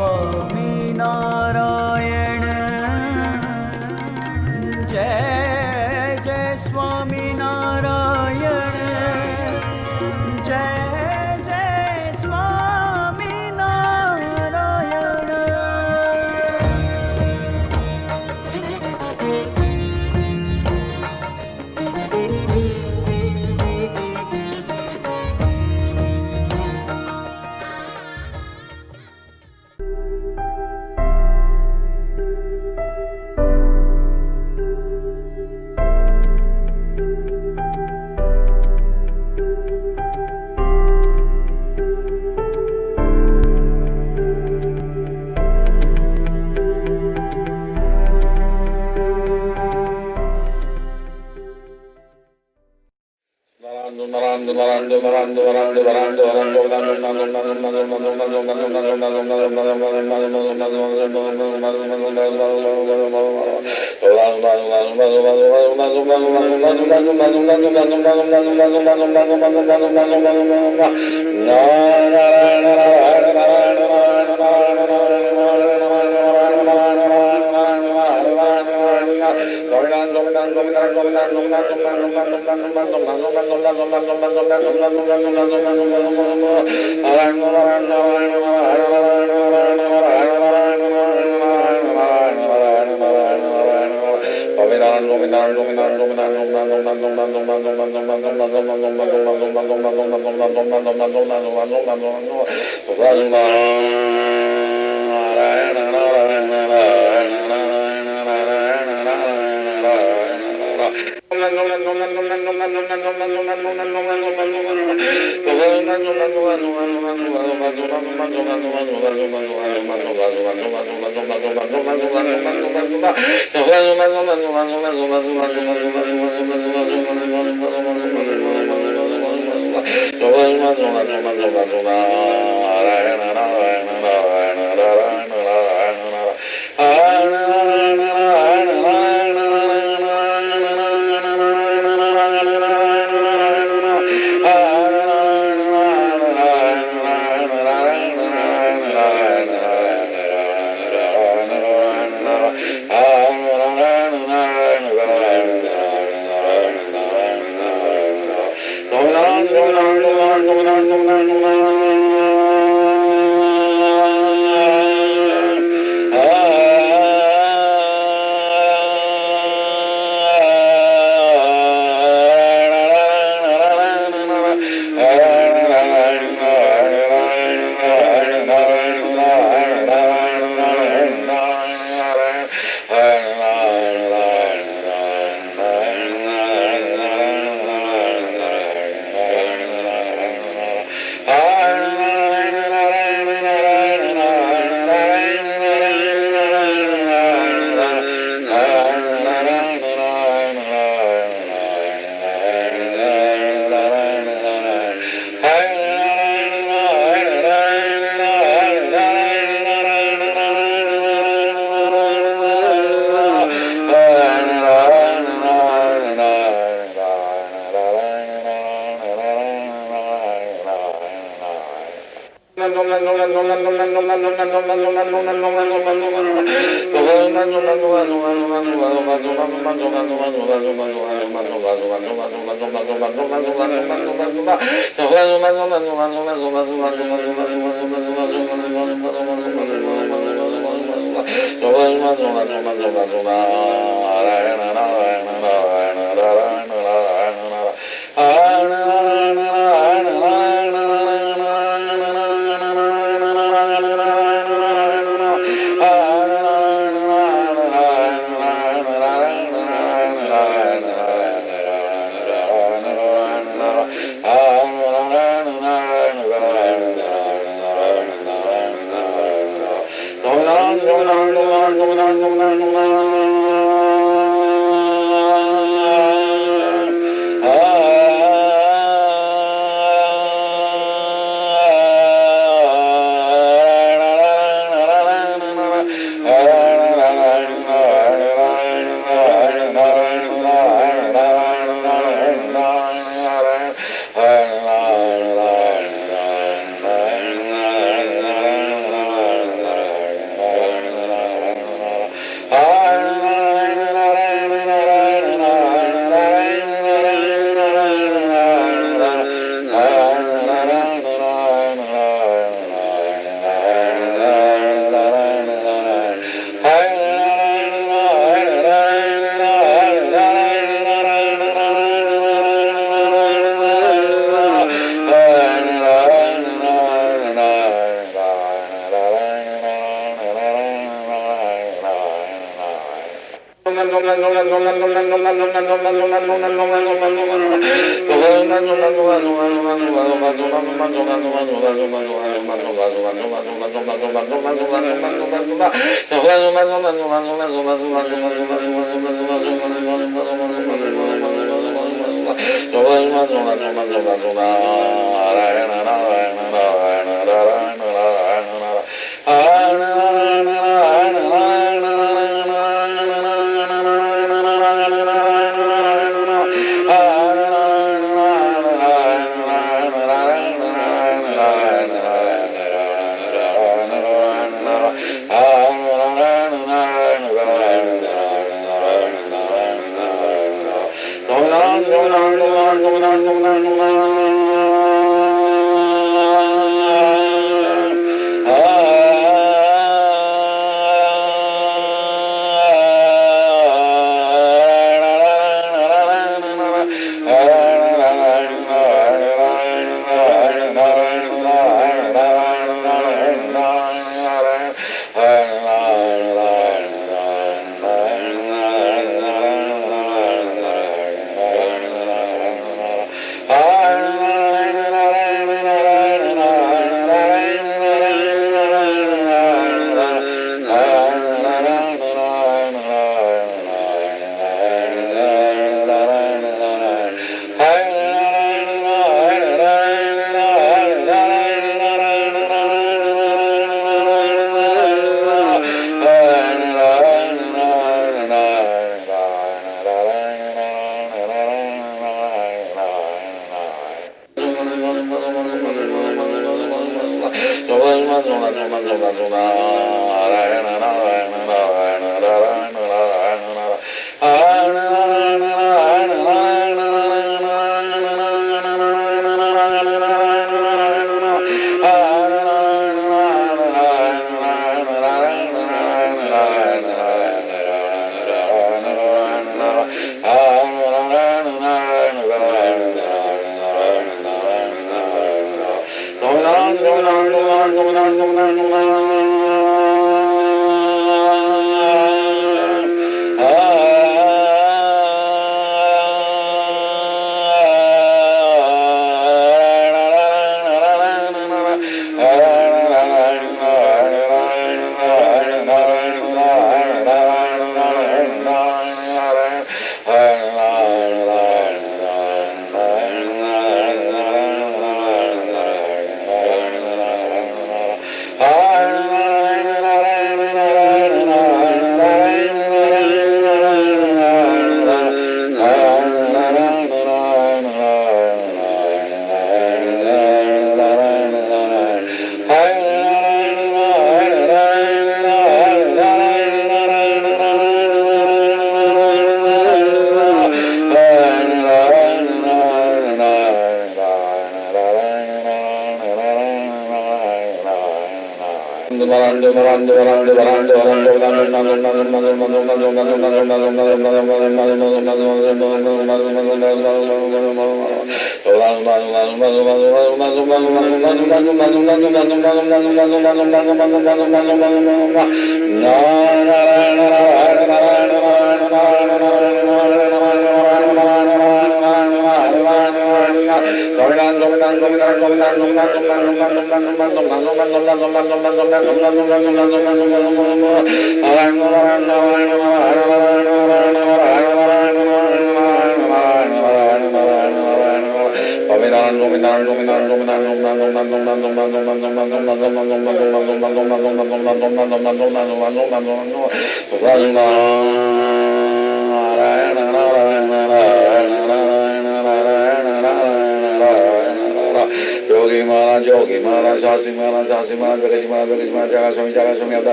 स्वामीनारायण जय जय स्वामीनारायण जय जय स्वामीनारायण।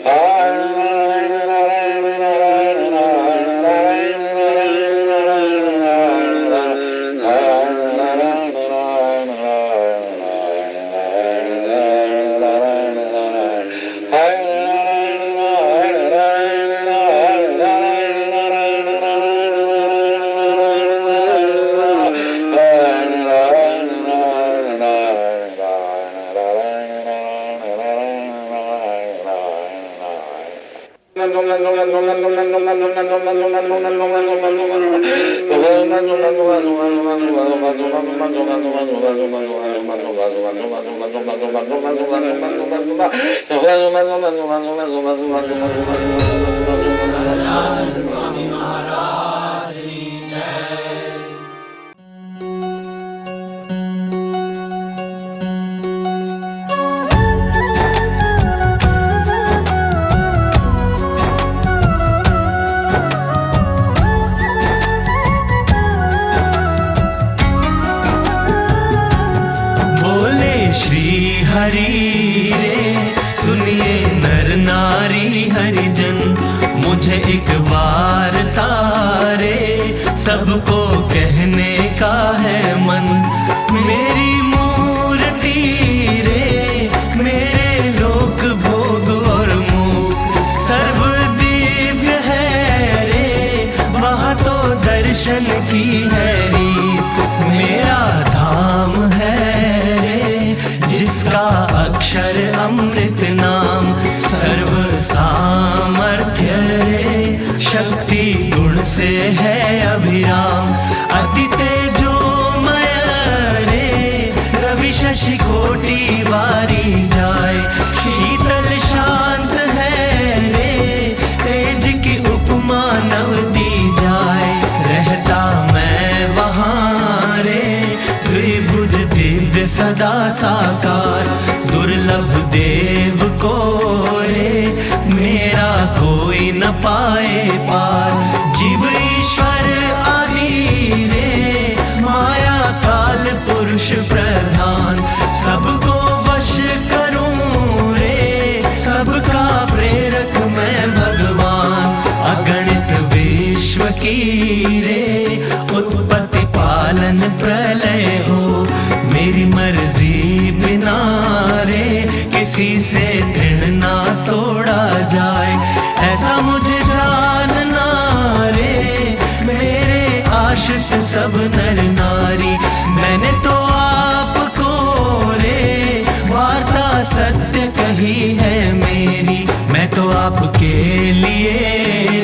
Ah स्वामी महाराज की जय। हरि रे सुनिए नर नारी हरिजन, मुझे एक वार्ता रे सबको कहने का है मन। मेरी मूर्ति रे मेरे लोक भोग और मुख सर्व दिव्य है रे, वहाँ तो दर्शन की है रीत। मेरा धाम है जिसका अक्षर अमृत नाम, सर्व सामर्थ्य रे शक्ति गुण से है अभिराम। अति तेजोमय रे रवि शशि कोटि वारी जाए, शीतल शांत है रे तेज की उपमा नव दी जाए। रहता मैं वहाँ रे द्विभुज दिव्य सदा साकार, दुर्लभ देव को रे मेरा कोई न पाए पार। जीव ईश्वर आदि रे माया काल पुरुष प्रधान, सबको वश करूं रे सबका प्रेरक मैं भगवान। अगणित विश्व की रे उत्पत्ति पालन प्रलय हो, मेरी मर्जी बिना रे किसी से तृण ना तोड़ा जाए। ऐसा मुझे जानना रे मेरे आश्रित सब नर नारी, मैंने तो आपको रे वार्ता सत्य कही है मेरी। मैं तो आपके लिए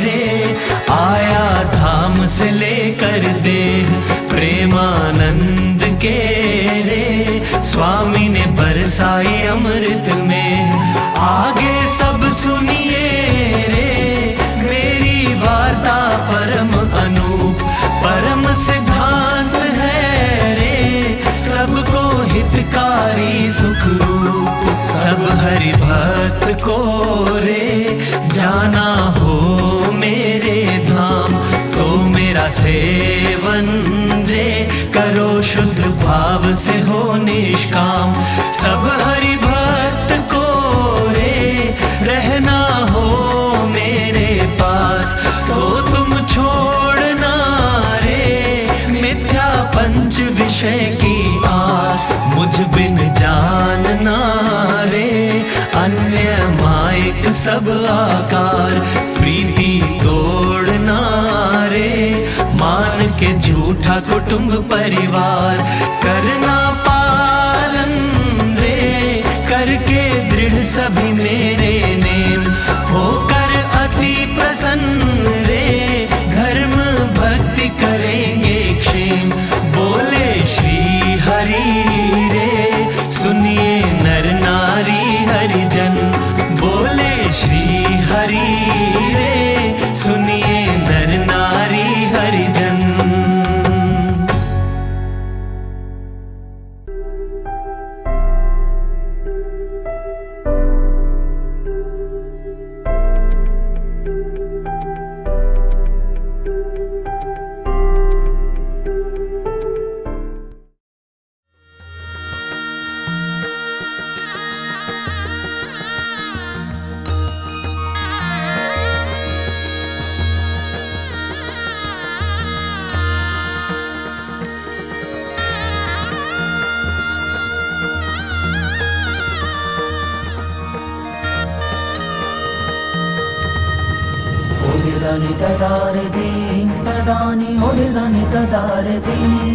रे आया धाम से लेकर देह, प्रेमानंद के रे स्वामी ने बरसाई अमृत में। आगे सब सुनिए रे मेरी वार्ता परम अनूप, परम सिद्धांत है रे सबको हितकारी सुख रूप। सब हरि भक्त को रे जाना हो मेरे धाम, तो मेरा सेवन रे करो शुद्ध भाव से हो निष्काम। सब हरि भक्त को रे रहना हो मेरे पास, तो तुम छोड़ना रे मिथ्या पंच विषय की आस। मुझ बिन जानना रे अन्य मायक सब आकार, प्रीति तोड़ना रे मान के झूठा कुटुंब परिवार। करना पालन रे करके दृढ़ सभी मेरे नेम, होकर अति प्रसन्न रे धर्म भक्ति करेंगे क्षेम। बोले श्री हरि रे सुनिए नर नारी हरिजन, बोले श्री हरि रे सुनिए नर नारी हरिजन। Odirani tadare dim tadani odirani tadare dim,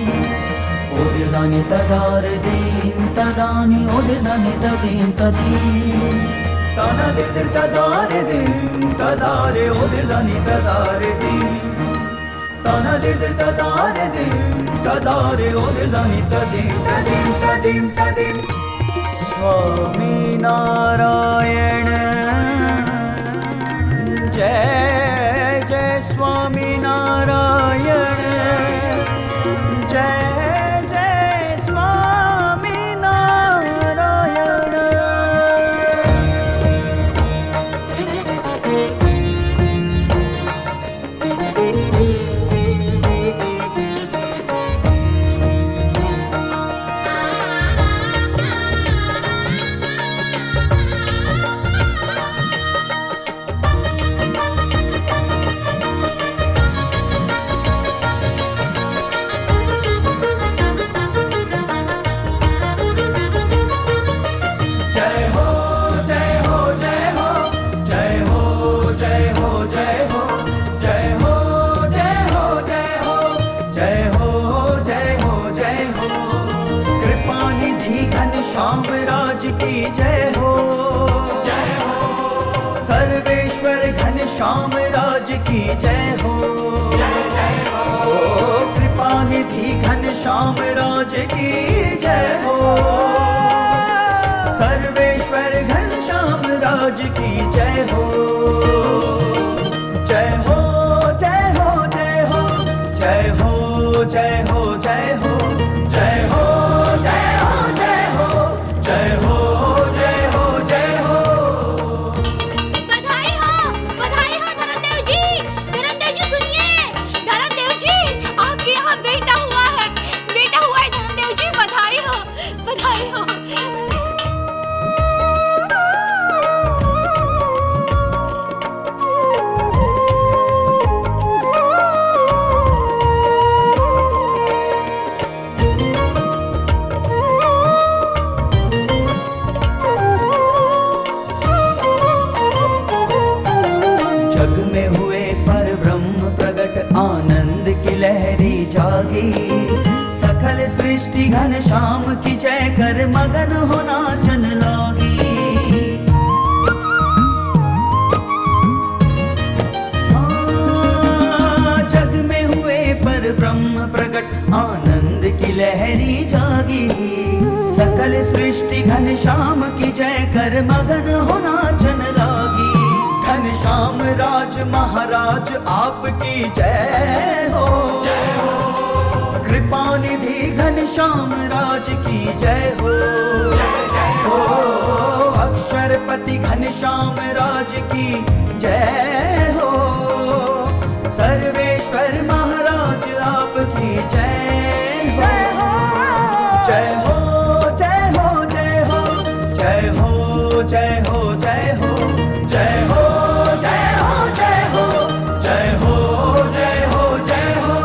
odirani tadare dim tadani odirani tadim tadim. ताना दिर दिर तदारे दिन तदारे ओ दिर दानी तदारे दिन ताना दिर दिर तदारे दिन तदारे ओ दिर दानी तदिन तदिन तदिन तदिन स्वामी नारायण जय जय स्वामी नारायण जय जय स्वामी नारायण। श्याम राज की जय हो, जय हो। सर्वेश्वर घन श्याम राज की जय हो, जय जय हो। कृपा निधि घन श्याम राज की जय हो, सर्वेश्वर घन श्याम राज की जय हो। जय हो जय हो जय हो जय हो जय हो जय हो जय हो जय हो जय हो जय हो जय हो जय हो। बधाई हो धर्मदेव जी सुनिए, धर्मदेव जी आपके यहाँ बेटा हुआ है धर्मदेव जी, बधाई हो बधाई हो। जग में हुए पर ब्रह्म प्रगट आनंद की लहरी जागी, सकल सृष्टि घन श्याम की जय कर मगन होना जन लागी। जग में हुए पर ब्रह्म प्रगट आनंद की लहरी जागी, सकल सृष्टि घन श्याम की जय कर मगन होना जन लागी। घनश्याम राज महाराज आपकी जय हो, जय हो। कृपा निधि घनश्याम राज की जय हो, जय जय हो। अक्षरपति घनश्याम राज की जय हो, सर्वेश्वर महाराज आपकी जय हो। जय हो जय हो जय हो जय हो जय हो जय हो जय हो जय हो जय हो जय हो जय हो जय हो।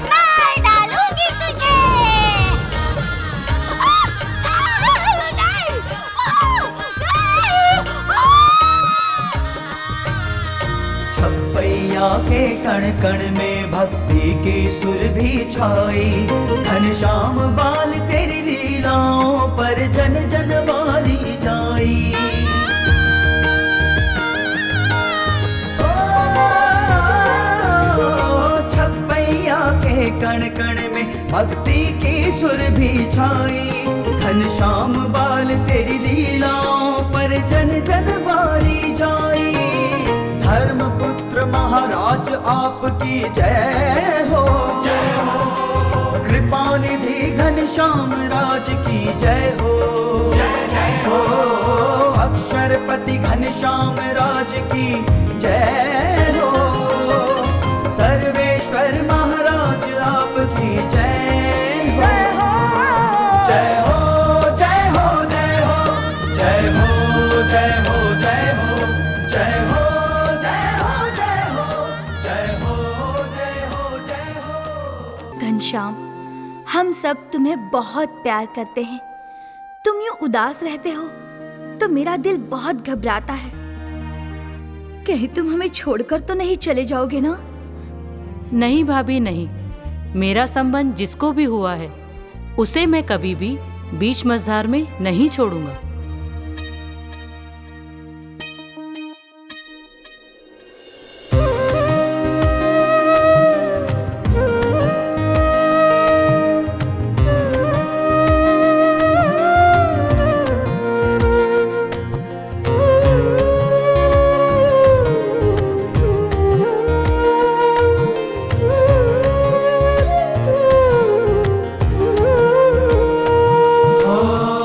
मैं डालूंगी तुझे। छपैया के कण कण में भक्ति की सुर भी छाई, घनश्याम बाल तेरी लीलाओं पर जन जन वारी जाई। छपैया के कण कण में भक्ति की सुर भी छाई, घनश्याम बाल तेरी लीलाओं पर जन जन वारी जाई। धर्म पुत्र महाराज आपकी जय हो, जय हो। कृपा निधि घनश्याम राज की जय हो, जय जय हो। अक्षरपति घनश्याम राज की जय हो, सर्वेश्वर महाराज आपकी जय हो। जय हो जय हो जय हो जय हो जय हो जय हो जय हो घनश्याम, हम सब तुम्हें बहुत प्यार करते हैं। तुम यूं उदास रहते हो तो मेरा दिल बहुत घबराता है। कहीं तुम हमें छोड़कर तो नहीं चले जाओगे ना? नहीं भाभी नहीं, मेरा संबंध जिसको भी हुआ है उसे मैं कभी भी बीच मझधार में नहीं छोड़ूंगा।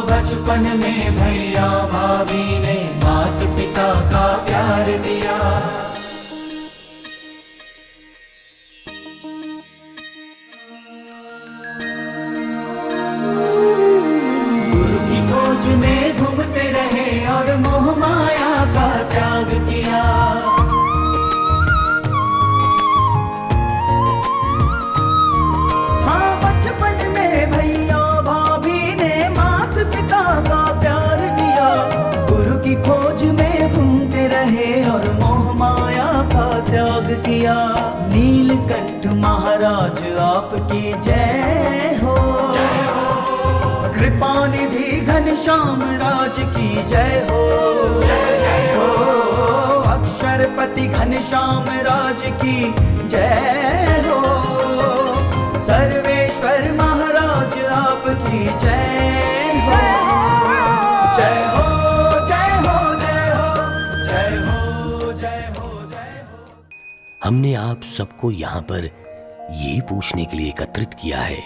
बचपन में भैया भाभी ने माता पिता का प्यार दिया। गुरु की खोज में घूमते रहे और मोह माया का त्याग किया। हाँ, बचपन में भैया भाभी ने माता पिता का प्यार दिया। गुरु की खोज में घूमते रहे और मोह माया का त्याग किया। नीलकंठ महाराज आपकी जय हो, कृपा निधि घनश्याम राज की जय हो, अक्षरपति घनश्याम राज की जय हो, सर्वेश्वर महाराज आपकी जय हो। जय हो जय हो जय हो जय हो जय हो जय हो। हमने आप सबको यहाँ पर ये पूछने के लिए एकत्रित किया है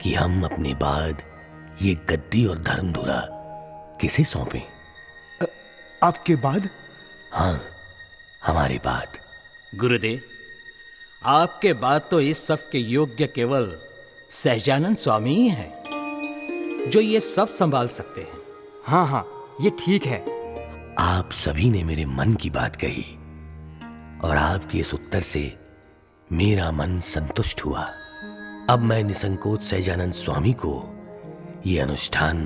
कि हम अपने बाद ये गद्दी और धर्मधुरा किसे सौंपें? आपके बाद? हाँ, हमारे बाद। गुरुदेव, आपके बाद तो इस सब के योग्य केवल सहजानंद स्वामी ही हैं, जो ये सब संभाल सकते हैं। हाँ हाँ, ये ठीक है। आप सभी ने मेरे मन की बात कही और आपके इस उत्तर से मेरा मन संतुष्ट हुआ। अब मैं निसंकोच सहजानंद स्वामी को ये अनुष्ठान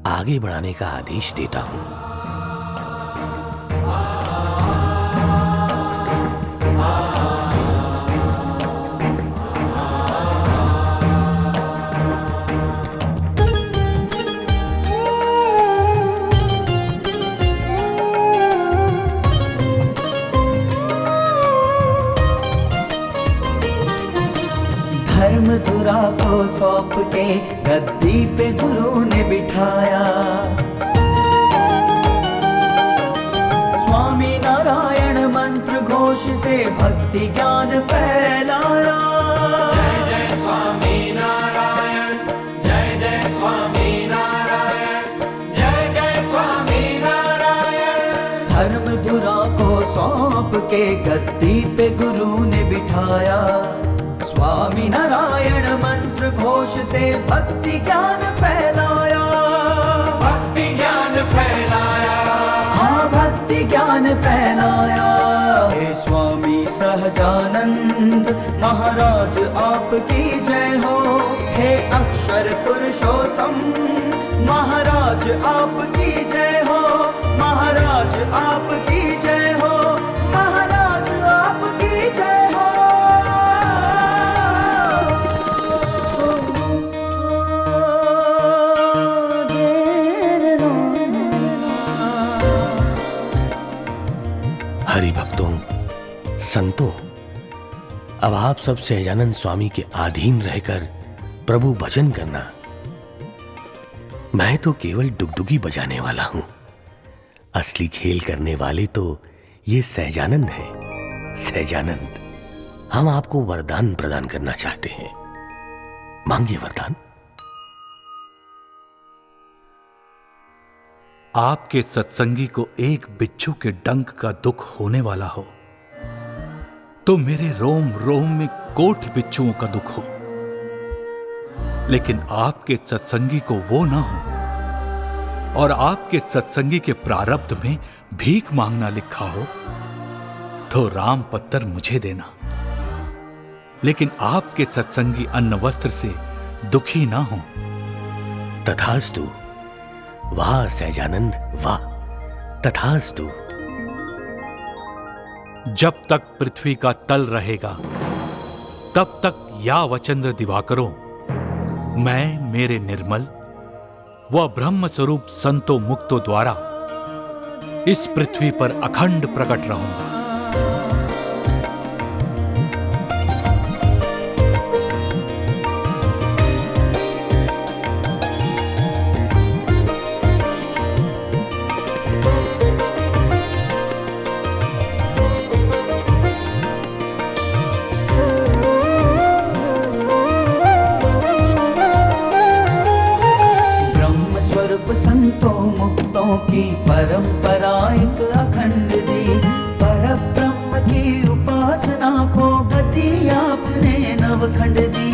आगे बढ़ाने का आदेश देता हूं। धर्मधुरा को सौंप के गद्दी पे गुरु ने बिठाया। स्वामी नारायण मंत्र घोष से भक्ति ज्ञान फैलाया। जय जय स्वामी नारायण, जय जय स्वामी नारायण, जय जय स्वामी नारायण। धर्मधुरा को सौंप के गद्दी पे गुरु ने बिठाया। स्वामी नारायण मंत्र घोष से भक्ति ज्ञान फैलाया। भक्ति ज्ञान फैलाया, हाँ, भक्ति ज्ञान फैलाया। हे स्वामी सहजानंद महाराज आपकी जय हो। हे अक्षर पुरुषोत्तम महाराज आपकी जय हो। महाराज आपकी जय हो। महाराज आपकी जय हो। हरि भक्तों, संतों, अब आप सब सहजानंद स्वामी के अधीन रहकर प्रभु भजन करना। मैं तो केवल डुगडुगी बजाने वाला हूं। असली खेल करने वाले तो ये सहजानंद हैं। सहजानंद, हम आपको वरदान प्रदान करना चाहते हैं। मांगिए वरदान। आपके सत्संगी को एक बिच्छू के डंक का दुख होने वाला हो तो मेरे रोम रोम में कोट बिच्छुओं का दुख हो, लेकिन आपके सत्संगी को वो ना हो और आपके सत्संगी के प्रारब्ध में भीख मांगना लिखा हो तो राम पत्तर मुझे देना, लेकिन आपके सत्संगी अन्न वस्त्र से दुखी ना हो। तथास्तु। वाह सहजानंद, वाह, तथास्तु। जब तक पृथ्वी का तल रहेगा तब तक या वचंद्र दिवाकरों, मैं मेरे निर्मल व ब्रह्म स्वरूप संतो मुक्तों द्वारा इस पृथ्वी पर अखंड प्रकट रहूंगा। संतों मुक्तों की परंपरा एक अखंड दी, पर ब्रह्म की उपासना को गति आपने नवखंड दी।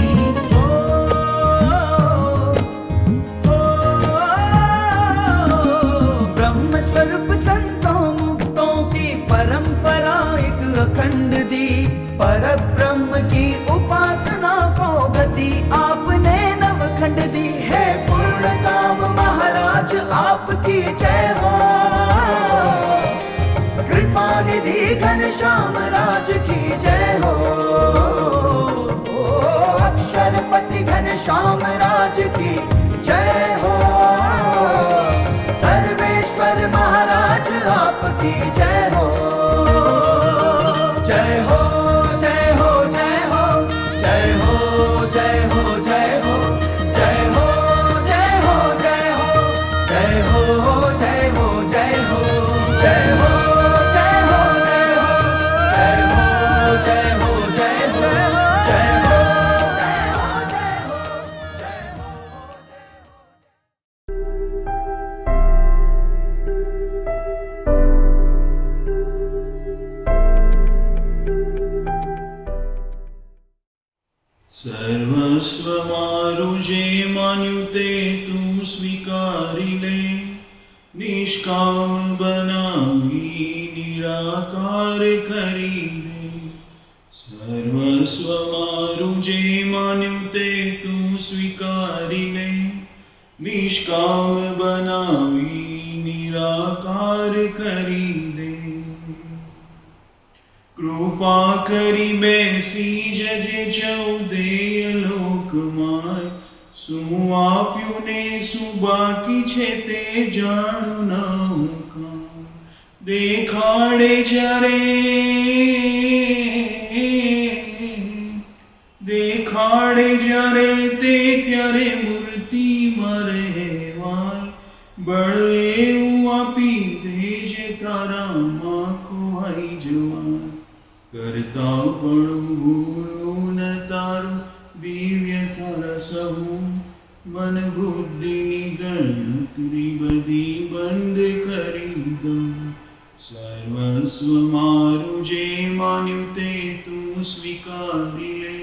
ब्रह्म स्वरूप संतों मुक्तों की परंपरा एक अखंड दी, पर ब्रह्म की उपासना को गति आपने नवखंड दी। है पूर्ण काम महाराज आपकी जय हो, कृपा निधि घनश्याम राज की जय हो, अक्षरपति घनश्याम राज की जय हो, सर्वेश्वर महाराज आपकी जय हो। जय हो जय हो जय हो जय हो जय हो जय हो जय हो जय हो जय हो जय हो जय हो जय हो जय हो जय हो जय हो जय हो जय हो जय हो जय हो સર્વસ્વ મારું જે માન્યું તે તું સ્વીકારી લે, નિષ્કામ બનાવી નિરાકાર કરી દે। સર્વસ્વ મારું જે માન્યું તે તું સ્વીકારી લે, નિષ્કામ બનાવી નિરાકાર કરી દે। કૃપા કરી બેસી જજે ચૌદેય લોકમાં, શું આપ્યું ને શું બાકી છે તે જાણું ન હું કાં। દેખાડે જ્યારે તે ત્યારે મૂર્તિમાં રહેવાય, બળ એવું આપી દેજે તારામાં ખોવાઈ જવાય। કરતા પણ ભૂલું ન તારું દિવ્ય તારા સહુ, મન બુદ્ધિની ગણતરી બધી બંધ કરી દઉં। સર્વસ્વ મારું જે માન્યું તે તું સ્વીકારી લે,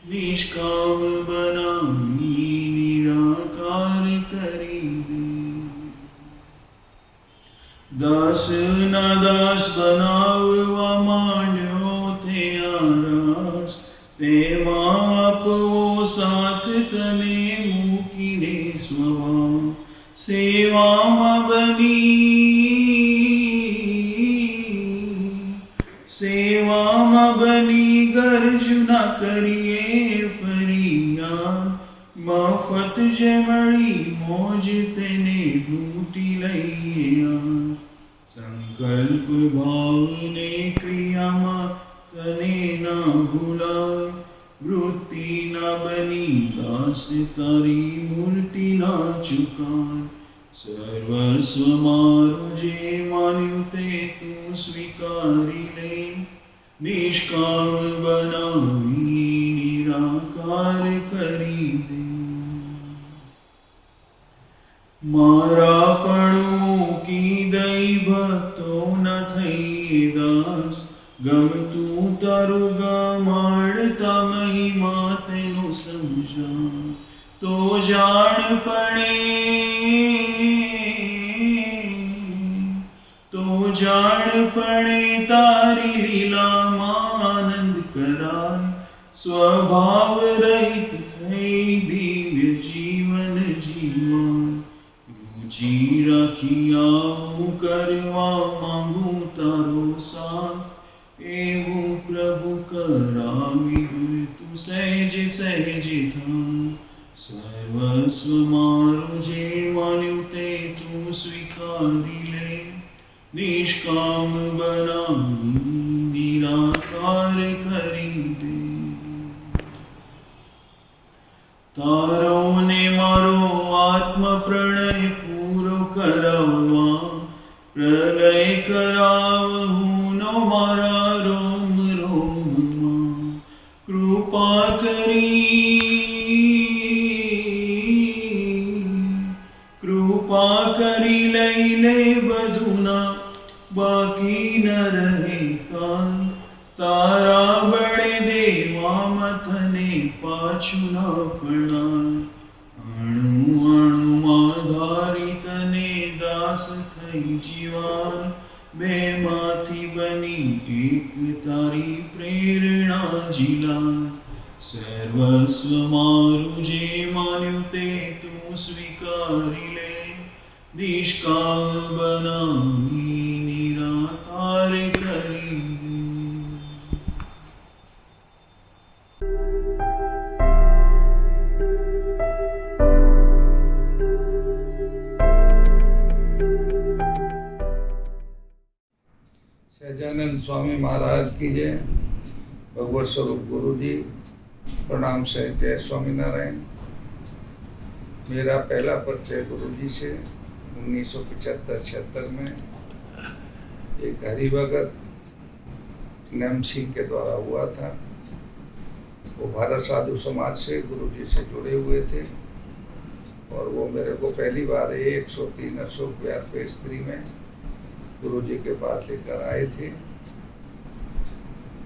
નિષ્કામ બનાવી નિરાકાર કરી દે। દાસના દાસ બનાવવા માંડ્યો તે આરાસ, તેમાં આપવો સાથ તને મૂકીને સ્વભાવ। સેવામાં બની ગર્જના કરીએ ફરિયાદ, મફત જે મળી મોજ તેને લૂંટી લઈએ। સંકલ્પ ભાવને ક્રિયામાં તને ના ભૂલાય, વૃત્તિ ના બની દાસ તારી મૂર્તિ ના ચુકાય। સર્વસ્વ મારું જે માન્યું તે તું સ્વીકારી લે, નિષ્કામ બનાવી નિરાકાર કરી દે। મારા પણ મૂકી દઈ ભક્તો ન થઈ દાસ, ગમતું તારું ગમાડતા મહિમા તેનું સમજા। તો જાણ પડે તારી લીલામાં આનંદ કરાય, સ્વભાવ રહિત થઈ દિવ્ય જીવન જીવાય। રુચિ રાખી આવું કરવા માંગુ તારો સાથ, એવું પ્રભુ કરાવી દુર્ सहज सहज था सर्वस्व मारू जे मान्यु ते तू स्वीकारी ले निष्काम बनाई निराकार करी दे तारो ने मारो आत्म प्रणय पूरो करावा प्रलय करावहु नो मारा रोम रोम मां कृपा करी लई ले बधुना बाकी न रहे काल तारा बड़े देवा मथने पाछू न पड़ाय अणु अणु आधारित ने दास थई जीवार बे माथी बनी एक तारी प्रेरणा जिला सर्वस्व मारू जे मान्यु ते तू स्वीकारी ले निष्काम बनाई निराकार करी दे। सहजानंद स्वामी महाराज की जय। भगवत स्वरूप गुरु जी प्रणाम से जय स्वामीनारायण। मेरा पहला परिचय गुरु जी से 1975-76 में एक हरिभगत नैम सिंह के द्वारा हुआ था। वो भारत साधु समाज से गुरु जी से जुड़े हुए थे और वो मेरे को पहली बार 103 अशोक विहार पेस्त्री में गुरु जी के पास लेकर आए थे।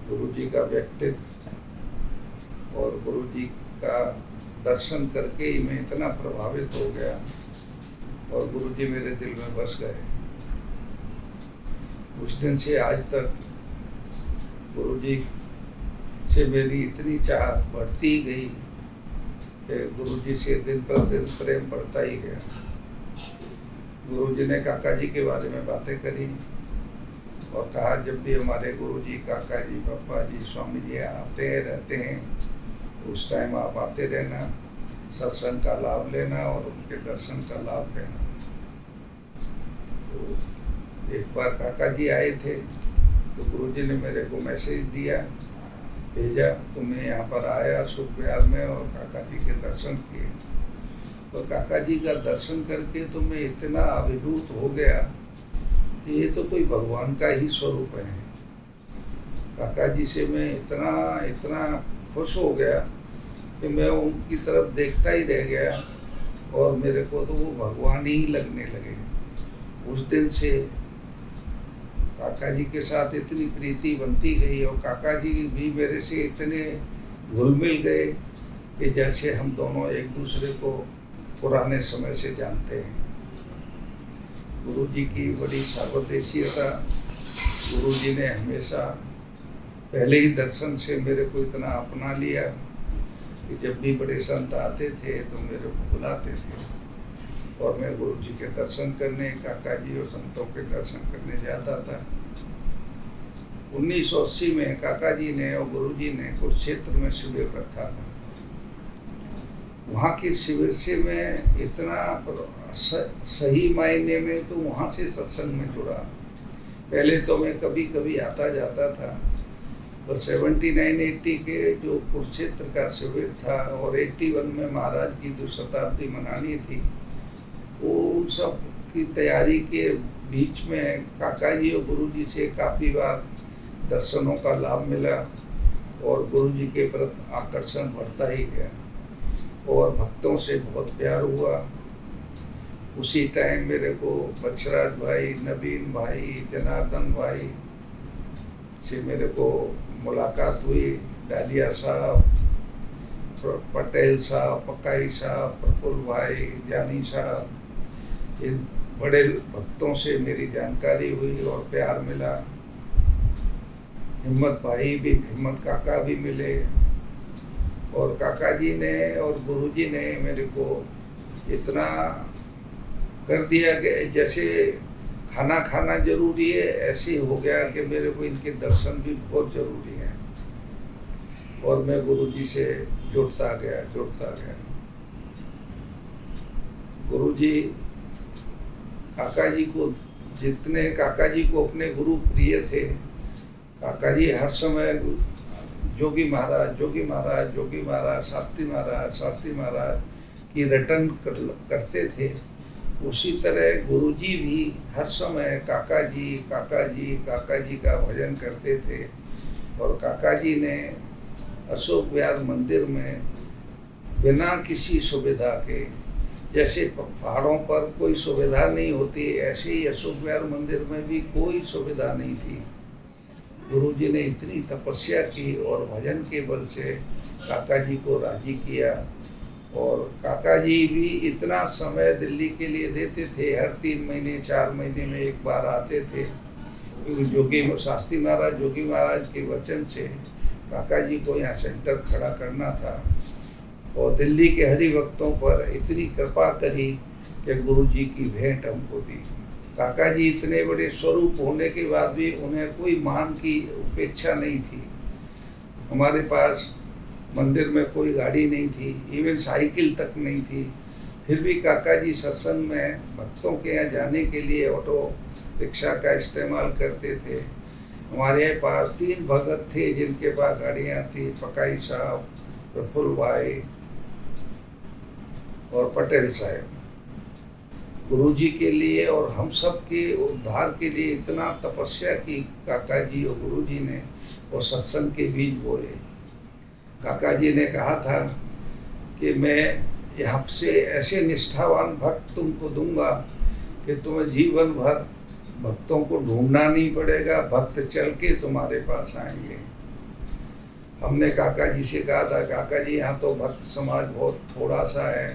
गुरु जी का व्यक्तित्व और गुरु जी का दर्शन करके ही मैं इतना प्रभावित हो गया और गुरु जी मेरे दिल में बस गए। उस दिन से आज तक गुरु जी से मेरी इतनी चाह बढ़ती गई कि गुरु जी से दिन पर दिन प्रेम बढ़ता ही गया। गुरु जी ने काका जी के बारे में बातें करी और कहा जब भी हमारे गुरु जी, काका जी, पापा जी, स्वामी जी आते रहते हैं उस टाइम आप आते रहना, सत्संग का लाभ लेना और उनके दर्शन का लाभ लेना। तो एक बार काका जी आए थे तो गुरु जी ने मेरे को मैसेज दिया, भेजा तो मैं यहाँ पर आया अशोक विहार में और काका जी के दर्शन किए। तो काका जी का दर्शन करके तो मैं इतना अभिभूत हो गया कि ये तो कोई भगवान का ही स्वरूप है। काका जी से मैं इतना खुश हो गया कि मैं उनकी तरफ देखता ही रह गया और मेरे को तो वो भगवान ही लगने लगे। उस दिन से काका जी के साथ इतनी प्रीति बनती गई और काका जी भी मेरे से इतने घुल मिल गए कि जैसे हम दोनों एक दूसरे को पुराने समय से जानते हैं। गुरु जी की बड़ी सर्वदेशीयता, गुरु जी ने हमेशा पहले ही दर्शन से मेरे को इतना अपना लिया कि जब भी बड़े संत आते थे तो मेरे को बुलाते थे और मैं गुरु जी के दर्शन करने, काका जी और संतों के दर्शन करने जाता था। 1980 में काका जी ने और गुरु जी ने कुरुक्षेत्र में शिविर रखा था। वहाँ के शिविर से मैं इतना सही मायने में तो वहाँ से सत्संग में जुड़ा। पहले तो मैं कभी कभी आता जाता था, पर 79-80 के जो कुरुक्षेत्र का शिविर था और 81 में महाराज की जो शताब्दी मनानी थी, वो उन सब की तैयारी के बीच में काका जी और गुरु जी से काफ़ी बार दर्शनों का लाभ मिला और गुरु जी के प्रति आकर्षण बढ़ता ही गया और भक्तों से बहुत प्यार हुआ। उसी टाइम मेरे को बक्षराज भाई, नवीन भाई, जनार्दन भाई से मेरे को मुलाकात हुई। डालिया साहब, पटेल साहब, पकाई साहब, प्रफुल्ल भाई, जानी साहब, इन बड़े भक्तों से मेरी जानकारी हुई और प्यार मिला। हिम्मत भाई भी, हिम्मत काका भी मिले और काका जी ने और गुरु जी ने मेरे को इतना कर दिया कि जैसे खाना खाना जरूरी है, ऐसे हो गया कि मेरे को इनके दर्शन भी बहुत जरूरी है। और मैं गुरुजी से जुड़ता गया। गुरुजी काका जी को, जितने काका जी को अपने गुरु प्रिय थे, काका जी हर समय जोगी महाराज, शास्त्री महाराज की रटन करते थे। उसी तरह गुरुजी भी हर समय काका जी का भजन करते थे। और काका जी ने अशोक विहार मंदिर में बिना किसी सुविधा के, जैसे पहाड़ों पर कोई सुविधा नहीं होती, ऐसे ही अशोक विहार मंदिर में भी कोई सुविधा नहीं थी। गुरुजी ने इतनी तपस्या की और भजन के बल से काका जी को राजी किया। और काका जी भी इतना समय दिल्ली के लिए देते थे, हर 3 महीने 4 महीने में एक बार आते थे, क्योंकि शास्त्री महाराज जोगी महाराज के वचन से काका जी को यहाँ सेंटर खड़ा करना था। और दिल्ली के हरि भक्तों पर इतनी कृपा करी कि गुरुजी की भेंट हमको दी। काका जी इतने बड़े स्वरूप होने के बाद भी उन्हें कोई मान की उपेक्षा नहीं थी। हमारे पास मंदिर में कोई गाड़ी नहीं थी, इवन साइकिल तक नहीं थी, फिर भी काका जी सत्संग में भक्तों के यहाँ जाने के लिए ऑटो रिक्शा का इस्तेमाल करते थे। हमारे पास 3 भगत थे जिनके पास गाड़ियाँ थी, पकाई साहब, प्रफुल्ल भाई और पटेल साहब। गुरुजी के लिए और हम सब के उद्धार के लिए इतना तपस्या की काका जी और गुरुजी ने, और सत्संग के बीज बोए। काका जी ने कहा था कि मैं यहाँ से ऐसे निष्ठावान भक्त तुमको दूंगा कि तुम्हें जीवन भर भक्तों को ढूंढना नहीं पड़ेगा, भक्त चल के तुम्हारे पास आएंगे। हमने काका जी से कहा था, काका जी यहाँ तो भक्त समाज बहुत थोड़ा सा है,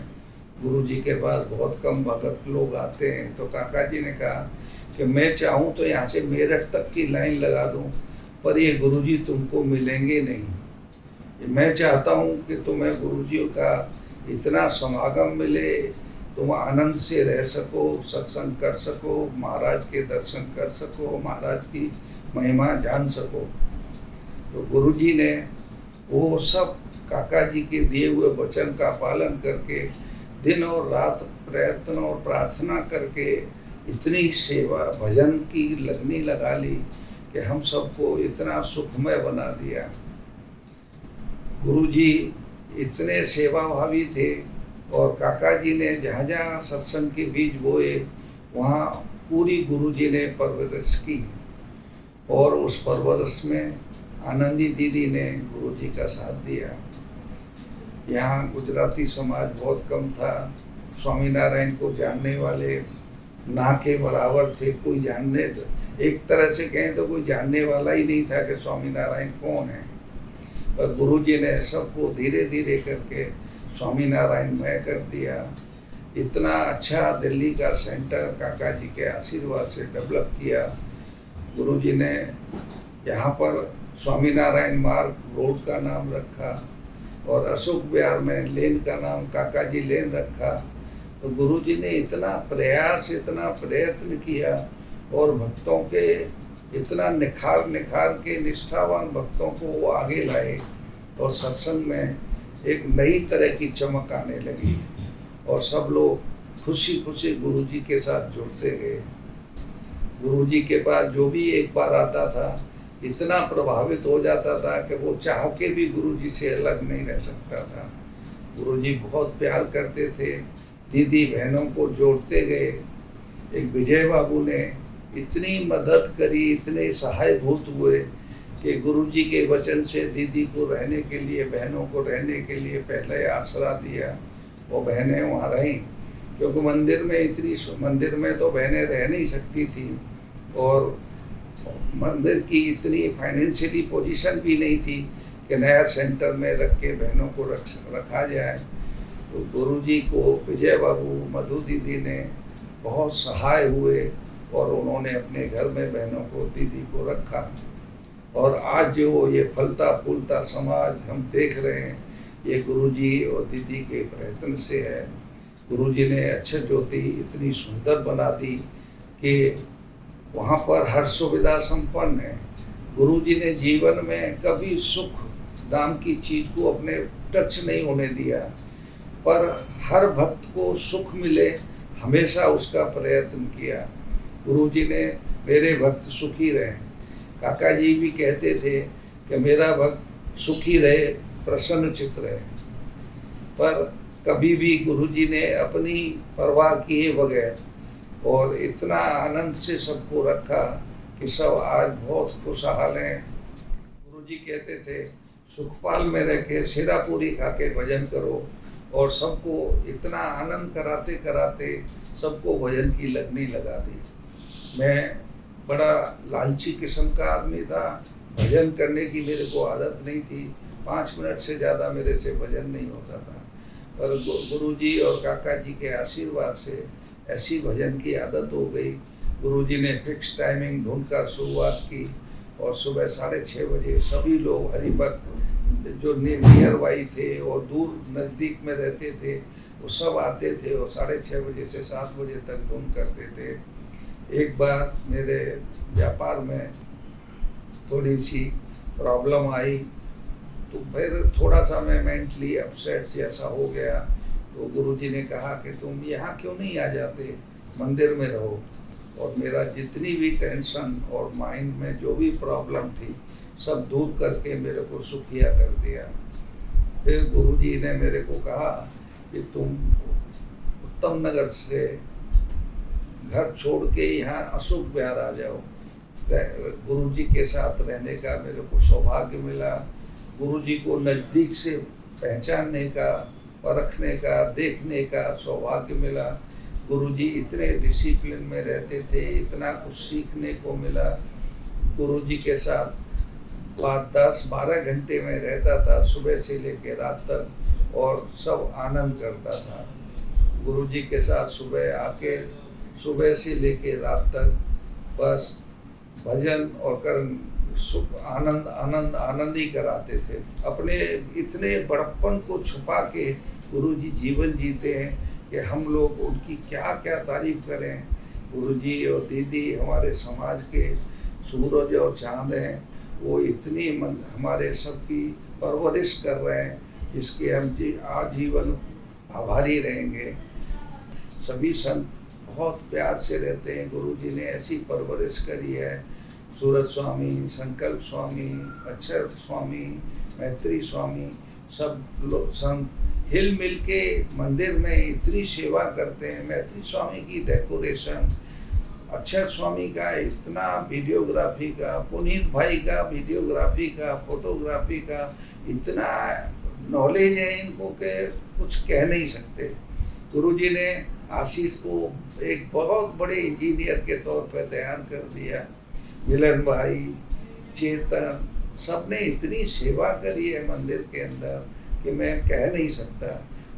गुरुजी के पास बहुत कम भक्त लोग आते हैं। तो काका जी ने कहा कि मैं चाहूँ तो यहाँ से मेरठ तक की लाइन लगा दूँ, पर ये गुरुजी तुमको मिलेंगे नहीं। मैं चाहता हूँ कि तुम्हें गुरुजी का इतना समागम मिले, तुम आनंद से रह सको, सत्संग कर सको, महाराज के दर्शन कर सको, महाराज की महिमा जान सको। तो गुरुजी ने वो सब काका जी के दिए हुए वचन का पालन करके दिन और रात प्रयत्न और प्रार्थना करके इतनी सेवा भजन की लगनी लगा ली कि हम सबको इतना सुखमय बना दिया। गुरुजी इतने सेवाभावी थे और काका जी ने जहाँ जहाँ सत्संग के बीज बोए वहाँ पूरी गुरुजी ने परवरिश की। और उस परवरिश में आनंदी दीदी ने गुरुजी का साथ दिया। यहाँ गुजराती समाज बहुत कम था, स्वामीनारायण को जानने वाले ना के बराबर थे। कोई जानने, एक तरह से कहें तो कोई जानने वाला ही नहीं था कि स्वामीनारायण कौन है। पर गुरुजी ने सबको धीरे धीरे करके स्वामीनारायणमय कर दिया। इतना अच्छा दिल्ली का सेंटर काका जी के आशीर्वाद से डेवलप किया। गुरुजी ने यहाँ पर स्वामीनारायण मार्ग रोड का नाम रखा और अशोक विहार में लेन का नाम काका जी लेन रखा। तो गुरुजी ने इतना प्रयास, इतना प्रयत्न किया और भक्तों के इतना निखार के निष्ठावान भक्तों को वो आगे लाए और सत्संग में एक नई तरह की चमक आने लगी और सब लोग खुशी खुशी गुरुजी के साथ जुड़ते गए। गुरुजी के पास जो भी एक बार आता था इतना प्रभावित हो जाता था कि वो चाह के भी गुरुजी से अलग नहीं रह सकता था। गुरुजी बहुत प्यार करते थे, दीदी बहनों को जोड़ते गए। एक विजय बाबू ने इतनी मदद करी, इतने सहायभूत हुए कि गुरुजी के वचन से दीदी को रहने के लिए, बहनों को रहने के लिए पहले आसरा दिया। वो बहनें वहाँ रहीं क्योंकि मंदिर में तो बहनें रह नहीं सकती थी और मंदिर की इतनी फाइनेंशियली पोजीशन भी नहीं थी कि नया सेंटर में रख के बहनों को रखा जाए। तो गुरुजी को विजय बाबू, मधु दीदी ने बहुत सहाय हुए और उन्होंने अपने घर में बहनों को, दीदी को रखा। और आज जो ये फलता फूलता समाज हम देख रहे हैं, ये गुरुजी और दीदी के प्रयत्न से है। गुरुजी ने अक्षर ज्योति इतनी सुंदर बना दी कि वहाँ पर हर सुविधा संपन्न है। गुरुजी ने जीवन में कभी सुख नाम की चीज को अपने टच नहीं होने दिया, पर हर भक्त को सुख मिले हमेशा उसका प्रयत्न किया। गुरुजी ने मेरे भक्त सुखी रहे। काका जी भी कहते थे कि मेरा भक्त सुखी रहे, प्रसन्न चित्त रहे, पर कभी भी गुरुजी ने अपनी परवाह किए बगैर और इतना आनंद से सबको रखा कि सब आज बहुत खुशहाल हैं। गुरुजी कहते थे सुखपाल में रह के सिरा पूरी खा के भजन करो, और सबको इतना आनंद कराते कराते सबको भजन की लगनी लगा दी। मैं बड़ा लालची किस्म का आदमी था, भजन करने की मेरे को आदत नहीं थी, 5 मिनट से ज़्यादा मेरे से भजन नहीं होता था, पर गुरुजी और काका जी के आशीर्वाद से ऐसी भजन की आदत हो गई। गुरुजी ने फिक्स टाइमिंग धुन का शुरुआत की, और सुबह 6:30 बजे सभी लोग हरिभक्त जो नियर बाई थे और दूर नज़दीक में रहते थे वो सब आते थे, और 6:30 बजे से 7 बजे तक धुन करते थे। एक बार मेरे व्यापार में थोड़ी सी प्रॉब्लम आई, तो फिर थोड़ा सा मैं मेंटली अपसेट जैसा हो गया। तो गुरुजी ने कहा कि तुम यहाँ क्यों नहीं आ जाते, मंदिर में रहो। और मेरा जितनी भी टेंशन और माइंड में जो भी प्रॉब्लम थी सब दूर करके मेरे को सुखिया कर दिया। फिर गुरुजी ने मेरे को कहा कि तुम उत्तम नगर से घर छोड़ के यहाँ अशोक विहार आ जाओ। गुरुजी के साथ रहने का मेरे को सौभाग्य मिला, गुरुजी को नज़दीक से पहचानने का, परखने का, देखने का सौभाग्य मिला। गुरुजी इतने डिसिप्लिन में रहते थे, इतना कुछ सीखने को मिला। गुरुजी के साथ 10-12 घंटे में रहता था, सुबह से लेकर रात तक, और सब आनंद करता था। गुरुजी के साथ सुबह आके सुबह से लेकर रात तक बस भजन और कर्म सुख आनंद आनंद आनंद ही कराते थे। अपने इतने बड़प्पन को छुपा के गुरुजी जीवन जीते हैं कि हम लोग उनकी क्या क्या तारीफ करें। गुरुजी और दीदी हमारे समाज के सूरज और चांद हैं, वो इतनी हमारे सबकी परवरिश कर रहे हैं जिसके हम आजीवन आभारी रहेंगे। सभी संत बहुत प्यार से रहते हैं, गुरुजी ने ऐसी परवरिश करी है। सूरज स्वामी, संकल्प स्वामी, अक्षर स्वामी, मैत्री स्वामी, सब लोग संत हिल मिल के मंदिर में इतनी सेवा करते हैं। मैत्री स्वामी की डेकोरेशन, अक्षर स्वामी का इतना वीडियोग्राफी का, पुनीत भाई का वीडियोग्राफी का, फोटोग्राफी का इतना नॉलेज है इनको के कुछ कह नहीं सकते। गुरुजी ने आशीष को एक बहुत बड़े इंजीनियर के तौर पर तैयार कर दिया। मिलन भाई, चेतन, सबने इतनी सेवा करी है मंदिर के अंदर कि मैं कह नहीं सकता।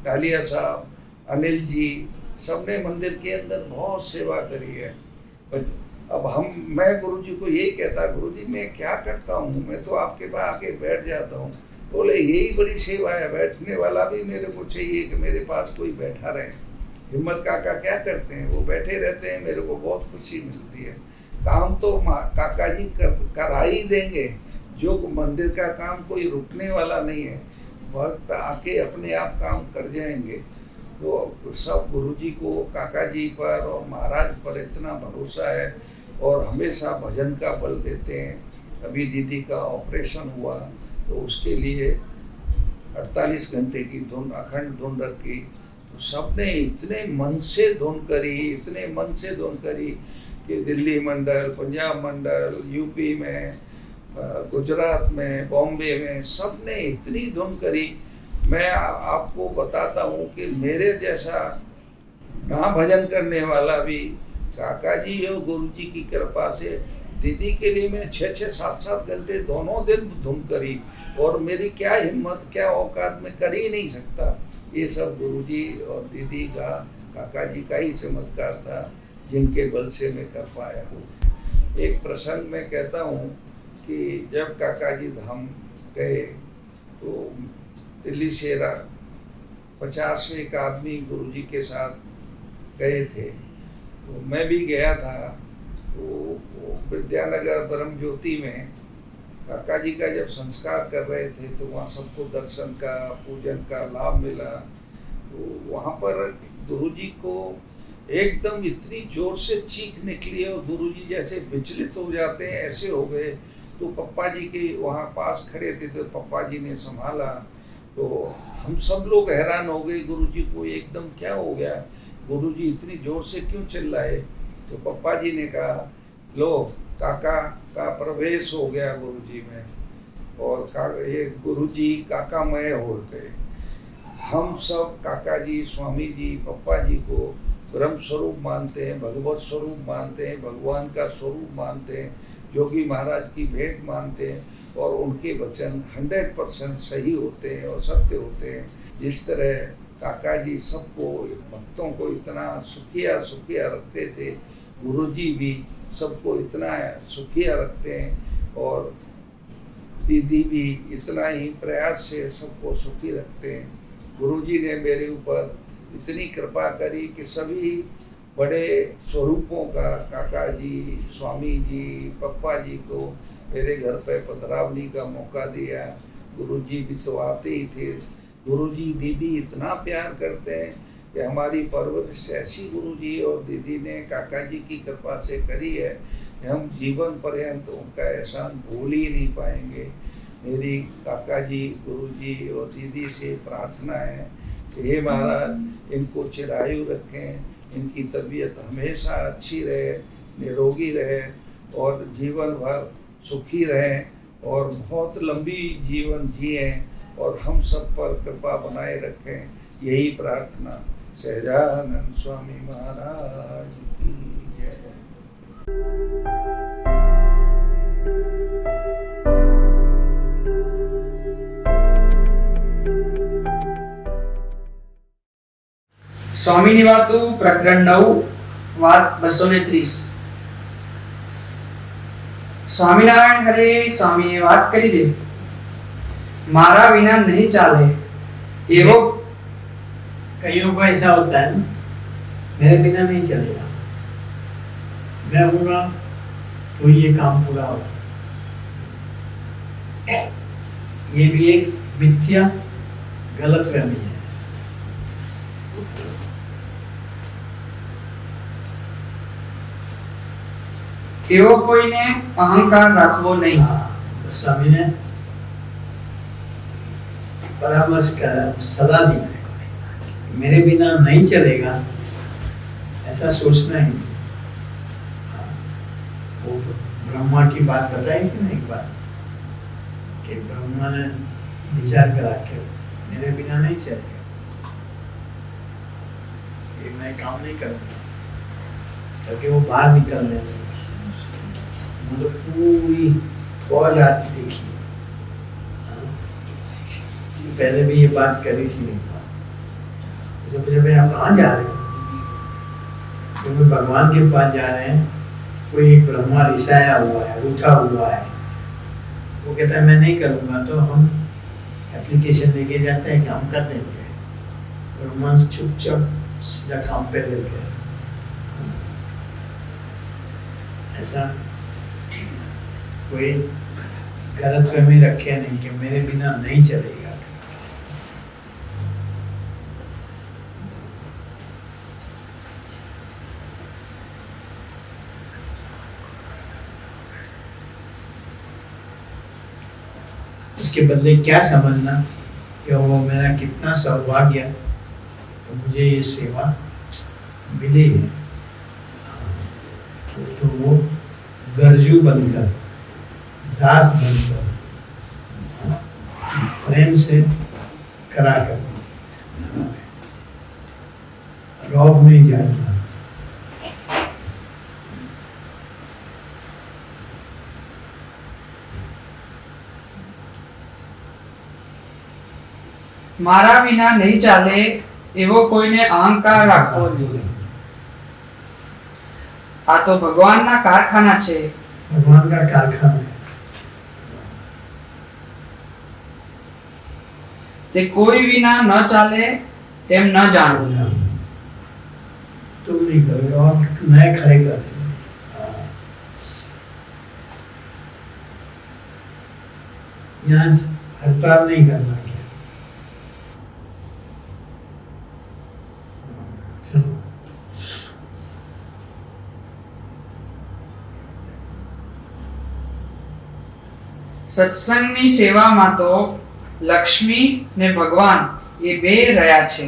डालिया साहब, अनिल जी, सबने मंदिर के अंदर बहुत सेवा करी है। अब मैं गुरुजी को यही कहता, गुरुजी मैं क्या करता हूँ, मैं तो आपके पास आके बैठ जाता हूँ। बोले यही बड़ी सेवा है, बैठने वाला भी मेरे को चाहिए कि मेरे पास कोई बैठा रहे। हिम्मत काका क्या करते हैं, वो बैठे रहते हैं, मेरे को बहुत खुशी मिलती है। काम तो काका जी करा ही देंगे, जो मंदिर का काम कोई रुकने वाला नहीं है, वक्त आके अपने आप काम कर जाएंगे। तो सब गुरुजी को, काका जी पर और महाराज पर इतना भरोसा है और हमेशा भजन का बल देते हैं। अभी दीदी का ऑपरेशन हुआ तो उसके लिए 48 घंटे की धुन, अखंड धुन रखी, तो सबने इतने मन से धुन करी, इतने मन से धुन करी कि दिल्ली मंडल, पंजाब मंडल, यूपी में, गुजरात में, बॉम्बे में, सबने इतनी धुन करी। मैं आपको बताता हूँ कि मेरे जैसा ना भजन करने वाला भी काका जी और गुरुजी की कृपा से दीदी के लिए मैंने 6-6, 7-7 घंटे दोनों दिन धुन करी, और मेरी क्या हिम्मत, क्या औकात, में कर ही नहीं सकता। ये सब गुरुजी और दीदी का, काका जी का ही चमत्कार था जिनके बल से मैं कर पाया हूँ। एक प्रसंग में कहता हूँ कि जब काका जी धाम गए तो दिल्ली से 50 से एक आदमी गुरुजी के साथ गए थे, तो मैं भी गया था। तो विद्यानगर ब्रह्म ज्योति में काका जी का जब संस्कार कर रहे थे तो वहाँ सबको दर्शन का पूजन का लाभ मिला। तो वहाँ पर गुरुजी को एकदम इतनी जोर से चीख निकली और गुरुजी जैसे विचलित हो जाते हैं ऐसे हो गए। तो पप्पा जी के वहाँ पास खड़े थे तो पप्पा जी ने संभाला। तो हम सब लोग हैरान हो गए, गुरुजी को एकदम क्या हो गया, गुरुजी इतनी जोर से क्यों चिल्लाए। तो पप्पा जी ने कहा लो काका का प्रवेश हो गया गुरुजी में, और ये गुरुजी काकामय हो गए। हम सब काका जी, स्वामी जी, पप्पा जी को ब्रह्म स्वरूप मानते हैं, भगवत स्वरूप मानते हैं, भगवान का स्वरूप मानते हैं, योगी महाराज की भेंट मानते हैं, और उनके वचन 100% सही होते हैं और सत्य होते हैं। जिस तरह काका जी सबको, भक्तों को इतना सुखिया सुखिया रखते थे, गुरुजी भी सबको इतना सुखिया रखते हैं, और दीदी भी इतना ही प्रयास से सबको सुखी रखते हैं। गुरुजी ने मेरे ऊपर इतनी कृपा करी कि सभी बड़े स्वरूपों का, काका जी, स्वामी जी, पप्पा जी को मेरे घर पे पधरावनी का मौका दिया। गुरुजी भी तो आते ही थे। गुरुजी दीदी इतना प्यार करते हैं कि हमारी परवरिश ऐसी गुरुजी और दीदी ने काका जी की कृपा से करी है कि हम जीवन पर्यंत उनका एहसान भूल ही नहीं पाएंगे। मेरी काका जी, गुरुजी और दीदी से प्रार्थना है कि हे महाराज इनको चिरायु रखें, इनकी तबीयत हमेशा अच्छी रहे, निरोगी रहे और जीवन भर सुखी रहें और बहुत लंबी जीवन जिए और हम सब पर कृपा बनाए रखें। यही प्रार्थना। सहजानंद स्वामी महाराज की जय। સ્વામીની વાતો પ્રકરણ 9 વાત 230। સ્વામિનારાયણ હરે સ્વામીએ વાત કરી છે, મારા વિના નહીં ચાલે એવો। कईयों को ऐसा होता है, मेरे बिना नहीं चलेगा, मैं हूँगा तो ये काम पूरा होगा। ये भी एक मिथ्या गलतफहमी है। એવો કોઈને અહંકાર રાખવો નહીં। स्वामी ने परामर्श कर सलाह दी, मेरे बिना नहीं चलेगा ऐसा सोचना ही। वो ब्रह्मा की बात बताई थी ना एक बार, कि ब्रह्मा ने विचार करा के मेरे बिना नहीं चलेगा, ये मैं काम नहीं करूँगा, क्योंकि वो बाहर निकल रहे थे। मतलब पूरी फौज आती देखी। पहले भी ये बात करी थी एक बार, जब आप कहाँ जा रहे हो, तो भगवान के पास जा रहे हैं, कोई एक ब्रह्मा रिसाया हुआ है, उठा हुआ है, वो कहता है मैं नहीं करूँगा, तो हम एप्लीकेशन लेके जाते हैं कि हम कर देंगे। ब्रह्मा चुपचाप सीधा काम पे ले गए। ऐसा कोई गलतफहमी रखे नहीं कि मेरे बिना नहीं चलेगा। उसके बदले क्या समझना कि वो मेरा कितना सौभाग्य, तो मुझे ये सेवा मिली है। तो वो गर्जू बनकर, दास बनकर, प्रेम से करा कर, रौब नहीं जानना। મારા વિના નહીં ચાલે એવો કોઈને અહંકાર રાખવો નહીં। આ તો ભગવાનના કારખાના છે। भगवान का कारखाना है। તે કોઈ વિના ન ચાલે તેમ ન જાણવું। तुम नहीं करोगे और नए खड़े कर देंगे। यहाँ हड़ताल नहीं करना क्या? चलो। સત્સંગની સેવામાં તો લક્ષ્મી ને ભગવાન એ બે રહ્યા છે.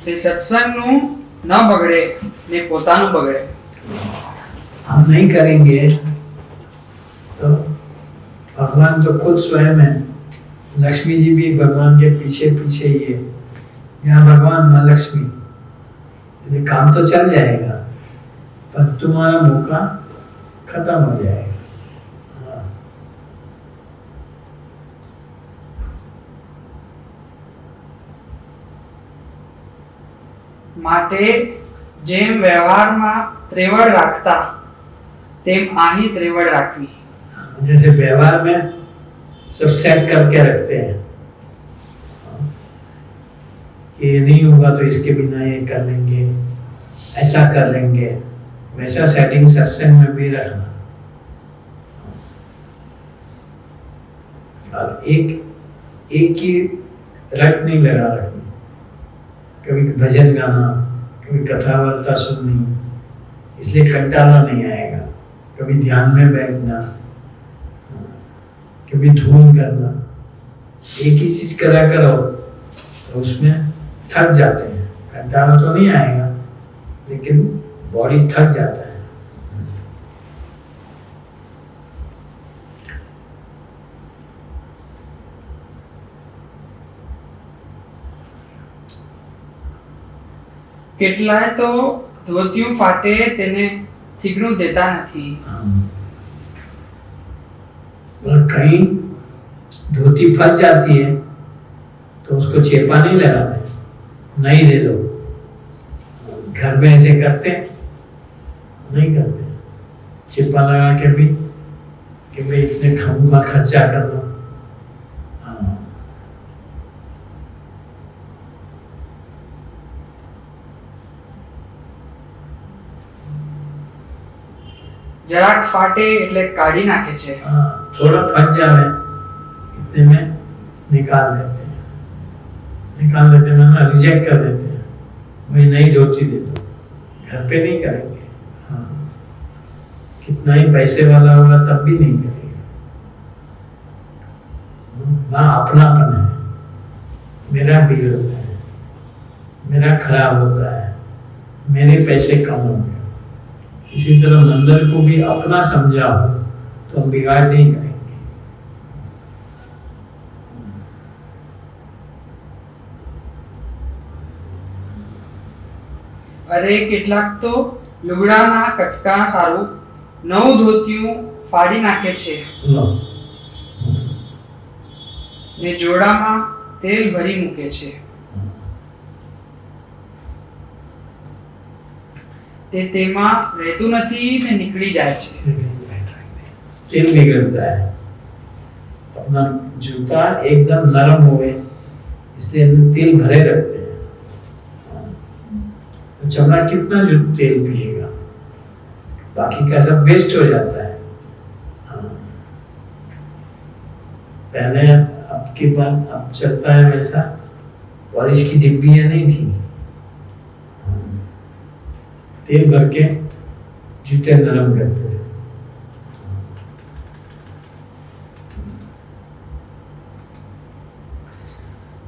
તે સત્સંગનું ન બગડે ને પોતાનું બગડે. हम नहीं करेंगे तो भगवान तो खुद स्वयं है. लक्ष्मी जी भी भगवान के पीछे पीछे ही है. यहाँ भगवान माँ लक्ष्मी, ये काम तो चल जाएगा पर तुम्हारा मौका खत्म हो जाएगा. માટે જેમ વ્યવહારમાં ત્રેવડ રાખતા તેમ આહી ત્રેવડ રાખવી. जैसे व्यवहार में सब सेट करके रखते हैं कि ये नहीं होगा तो इसके बिना ये कर लेंगे, ऐसा कर लेंगे, वैसा सेटिंग सत्संग में भी रखना. और एक ही रट नहीं लगा रखनी. कभी भजन गाना, कभी कथा वार्ता सुननी, इसलिए कंटाला नहीं आएगा. कभी ध्यान में बैठना, कभी धूम करना, एक ही चीज करा करो तो उसमें थक जाते हैं. कंटाला तो नहीं आएगा लेकिन बॉडी थक जाता है. કેટલાય તો ધોતિયું ફાટે તેને થીગડું દેતા નથી. और कहीं धोती फट जाती है तो उसको चेपा नहीं लगाते, नहीं दे दो. घर में ऐसे करते नहीं करते. चेपा लगा के भी कि भाई इतने खाऊंगा खर्चा कर दो. જરાક ફાટે એટલે કાઢી નાખે છે. थोड़ा फट जाए इतने में निकाल देते हैं, ना रिजेक्ट कर देते हैं. मुझे नई धोती दे दो. घर पे नहीं करेंगे. हाँ, कितना ही पैसे वाला होगा तब भी नहीं करेगा. वहाँ अपनापन है. मेरा बिगड़ता है, मेरा खराब होता है, मेरे पैसे कम होंगे. इसी तरह मंदिर को भी अपना समझा हो तो हम बिगाड़ नहीं करेंगे. અરે કેટલાક તો લુગડાના કટકા સારું નવું ધોતિયું ફાડી નાખે છે ને જોડામાં તેલ ભરી મૂકે છે. તે તેમાં રહેતું નથી ને નીકળી જાય છે. तेल बिगड़ता है. अपना जूता एकदम नरम हुए इसलिए तेल भरे रखते हैं. चमड़ा कितना जो तेल पिएगा, बाकी का सब वेस्ट हो जाता है. पहले अब के बाद अब चलता है वैसा. पॉलिश की डिब्बियां नहीं थी, तेल भर के जूते नरम करते थे.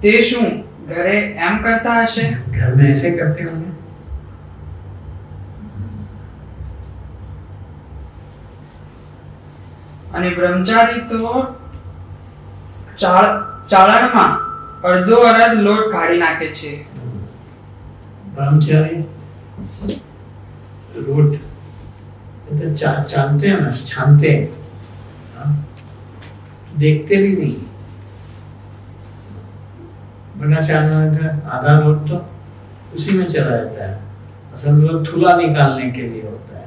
તે શું ઘરે એમ કરતા હશે? घर में ऐसे करते होंगे. અને બ્રહ્મચારી તો ચાળણમાં અડધો અડધ લોટ કાઢી નાખે છે. ब्रह्मचारी रोट छानते हैं ना, छानते हैं. देखते भी नहीं. बड़ा चालना आधा रोट तो उसी में चला जाता है. असल में थूला निकालने के लिए होता है.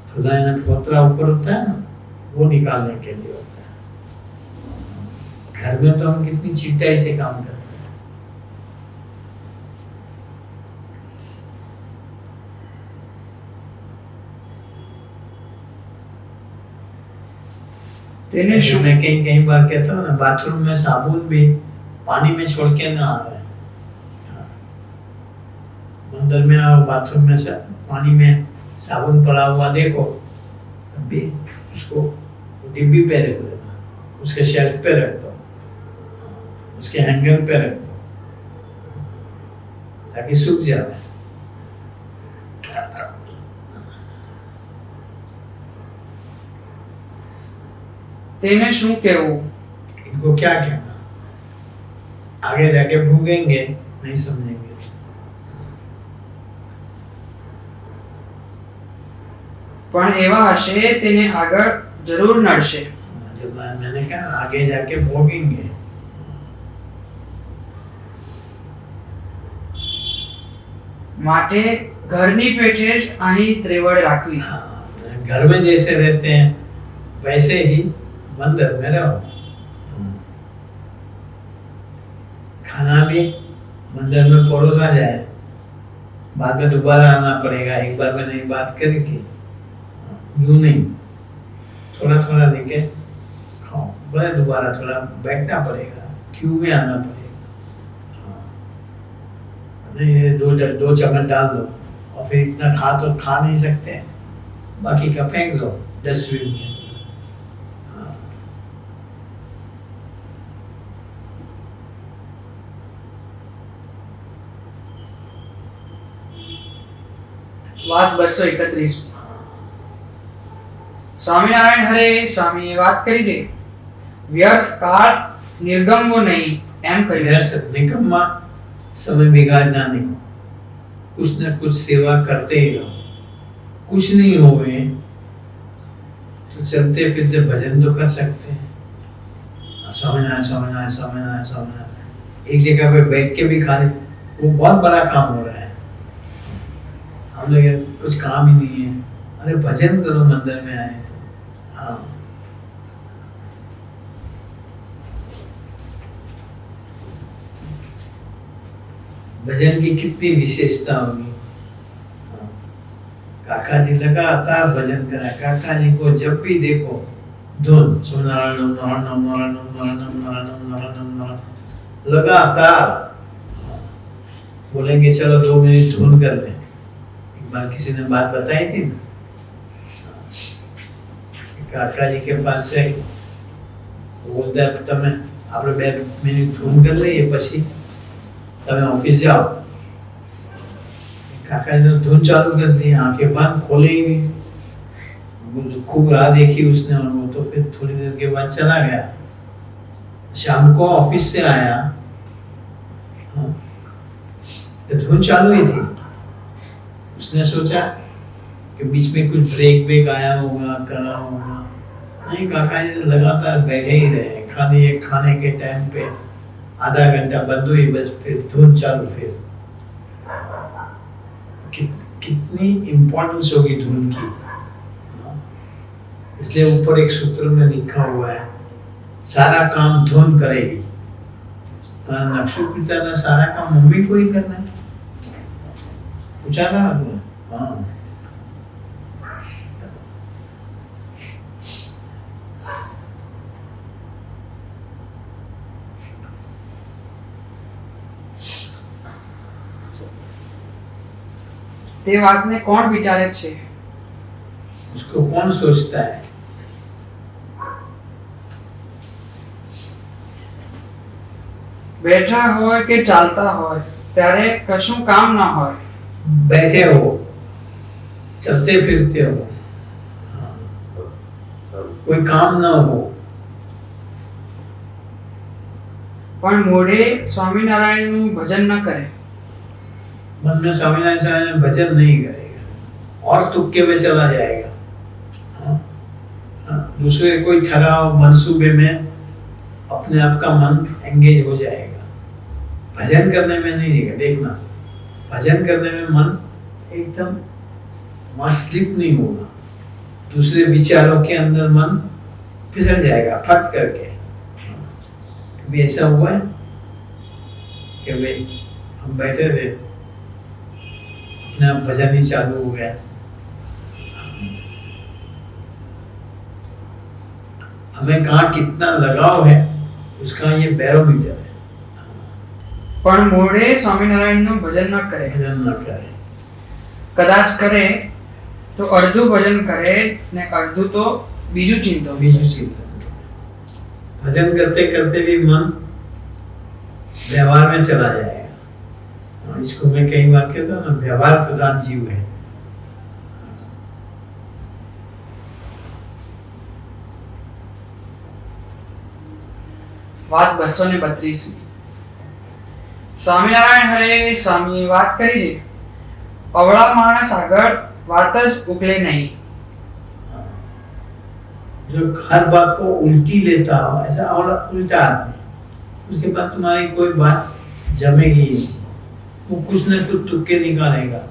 थूला यानी खोतरा ऊपर होता है ना, वो निकालने के लिए होता है. घर में तो हम कितनी चिटाई से काम करते हैं. तेने शु- मैं कहीं कहीं बार कहता हूँ ना, बाथरूम में साबुन भी पानी में छोड़ के ना आवे। मंदिर में आओ, बाथरूम में से पानी में साबुन पड़ा हुआ देखो, अभी उसको डिब्बी पे रख देना, उसके शेल्फ पे रख दो, उसके हैंगर पे रख दो, ताकि सूख जाए। तेने शू केवू? इनको क्या कहना, आगे जाके भूगेंगे, नहीं समझेंगे। પણ એવા હશે તેને આગળ જરૂર નડશે। जब मैंने कहा आगे जाके भोगेंगे। માટે ઘરની પેઠે જ અહીં ત્રેવડ રાખવી। घर में जैसे रहते हैं वैसे ही मंदिर में रहो। खाना भी मंदिर में परोसा जाए, बाद में दोबारा आना पड़ेगा। एक बार मैंने एक बात करी थी, यूं नहीं, थोड़ा थोड़ा लेके खाओ, बोले दोबारा थोड़ा बैठना पड़ेगा, क्यों में आना पड़ेगा। नहीं, ये दो चम्मच डाल दो और फिर इतना तो खा नहीं सकते, बाकी का फेंक दो डस्टबिन के अंदर। વાત 231। સ્વામિનારાયણ હરે સ્વામીએ વાત કરી છે, વ્યર્થ કાળ નિર્ગમવો નહીં એમ કહ્યું છે। व्यर्थ निकम्मा समय बिगाड़ना नहीं, कुछ न कुछ सेवा करते ही रहो। कुछ नहीं होवे तो चलते फिरते भजन तो कर सकते हैं। स्वामीनारायण स्वामीनारायण स्वामीनारायण स्वामीनारायण एक जगह पे बैठ के भी खा ले, वो बहुत बड़ा काम हो रहा है। हम लोग कुछ काम ही नहीं है, अरे भजन करो मंदिर में आए तो। हाँ, भजन की कितनी विशेषता होगी। काका जी लगातार भजन करा, काका जी को जब भी देखो धुन नारायणम नारायणम नारायणम नारायणम नारायणम नारायणम नारायणम लगातार बोलेंगे। चलो 2 मिनट धुन कर लें। एक बार किसी ने बात बताई थी ना, काका जी के पास से बोलता है तमें આપણે 2 મિનિટ ધૂન કરી લઈએ પછી તમે ઓફિસ જાઓ। काका ने धुन चालू कर दी, आंखें बंद, खोले ही नहीं। खूब राह देखी उसने और वो तो फिर थोड़ी देर के बाद चला गया। शाम को ऑफिस से आया, धुन चालू ही थी। उसने सोचा कि बीच में कुछ ब्रेक आया होगा, करा होगा। नहीं, काका जी लगातार बैठे ही रहे। खाने के टाइम पे आधा घंटा बंद हुई, बस फिर धुन चालू। फिर कितनी इम्पोर्टेंस होगी धुन की। इसलिए ऊपर एक सूत्र में लिखा हुआ है, सारा काम धुन करेगी। नक्शु पिता ने सारा काम मम्मी को ही करना है, पूछा था ना तुमने? हाँ, તે વાતને કોણ વિચારે છે? उसको कौन सोचता है? બેઠા હોય કે ચાલતા હોય ત્યારે કશું કામ ના હોય। बैठे हो, चलते फिरते हो, कोई काम ना हो, પણ મોઢે સ્વામિનારાયણનું ભજન ન કરે। मन में स्वामीनारायण भजन नहीं करेगा और तुक्के में चला जाएगा। दूसरे कोई ठहराव मंसूबे में अपने आप का मन एंगेज हो जाएगा। भजन करने में नहीं है, देखना भजन करने में मन एकदम स्लिप नहीं होगा, दूसरे विचारों के अंदर मन फिसल जाएगा फट करके। कभी ऐसा हुआ है कि भाई हम बैठे थे, अपने आप भजन ही चालू हो गया। हमें कहाँ कितना लगाव है उसका ये बैरोमीटर है। પણ મૂળે સ્વામિનારાયણનું ભજન ન કરે. ભજન ન કરે. કદાચ કરે તો અડધું ભજન કરે ને અડધું તો બીજું ચિંતન. भजन करते करते भी मन व्यवहार में चला जाएगा। इसको मैं कई बार कहता हूँ ना, व्यवहार प्रधान जीव है। વાત 232 સ્વામિનારાયણ હરે સ્વામી વાત કરી છે અવળા માણસ આગળ વાત જ ઉકલે નહીં. जो हर बात को उल्टी लेता हो, ऐसा उल्टा आदमी, उसके पास तुम्हारी कोई बात जमेगी नहीं, वो कुछ न कुछ तुक्के निकालेगा।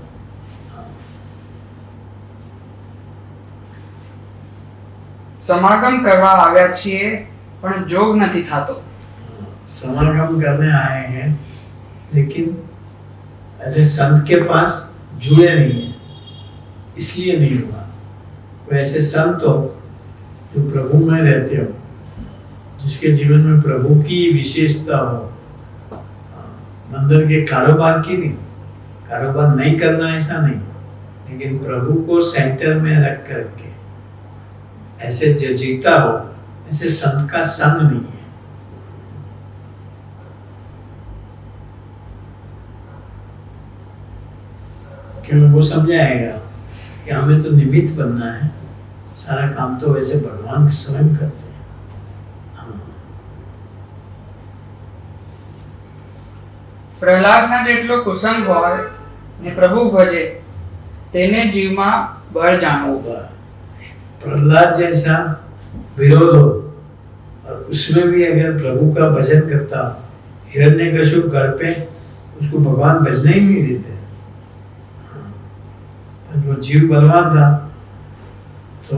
સમાગમ કરવા આવ્યા છીએ પણ જોગ નથી થાતો. समागम करने आए हैं लेकिन ऐसे संत के पास जुड़े नहीं है, इसलिए नहीं हुआ। कोई ऐसे संत हो जो प्रभु में रहते हो, जिसके जीवन में प्रभु की विशेषता हो, मंदिर के कारोबार की नहीं, कारोबार नहीं करना ऐसा नहीं, लेकिन प्रभु को सेंटर में रख करके ऐसे जो जीता हो, ऐसे संत का संग नहीं है। क्यों? वो समझाएगा कि हमें तो निमित्त बनना है, सारा काम तो वैसे भगवान स्वयं करते हैं। પ્રહલાદના જેટલો કુસંગ હોય ને પ્રભુ ભજે તેને જીવમાં બળ જાણવું. प्रहलाद जैसा विरोध हो और उसमें भी अगर प्रभु का भजन करता, हिरण्यकशिपु घर पे उसको भगवान भजने ही नहीं देते। वो जीव बलवान था तो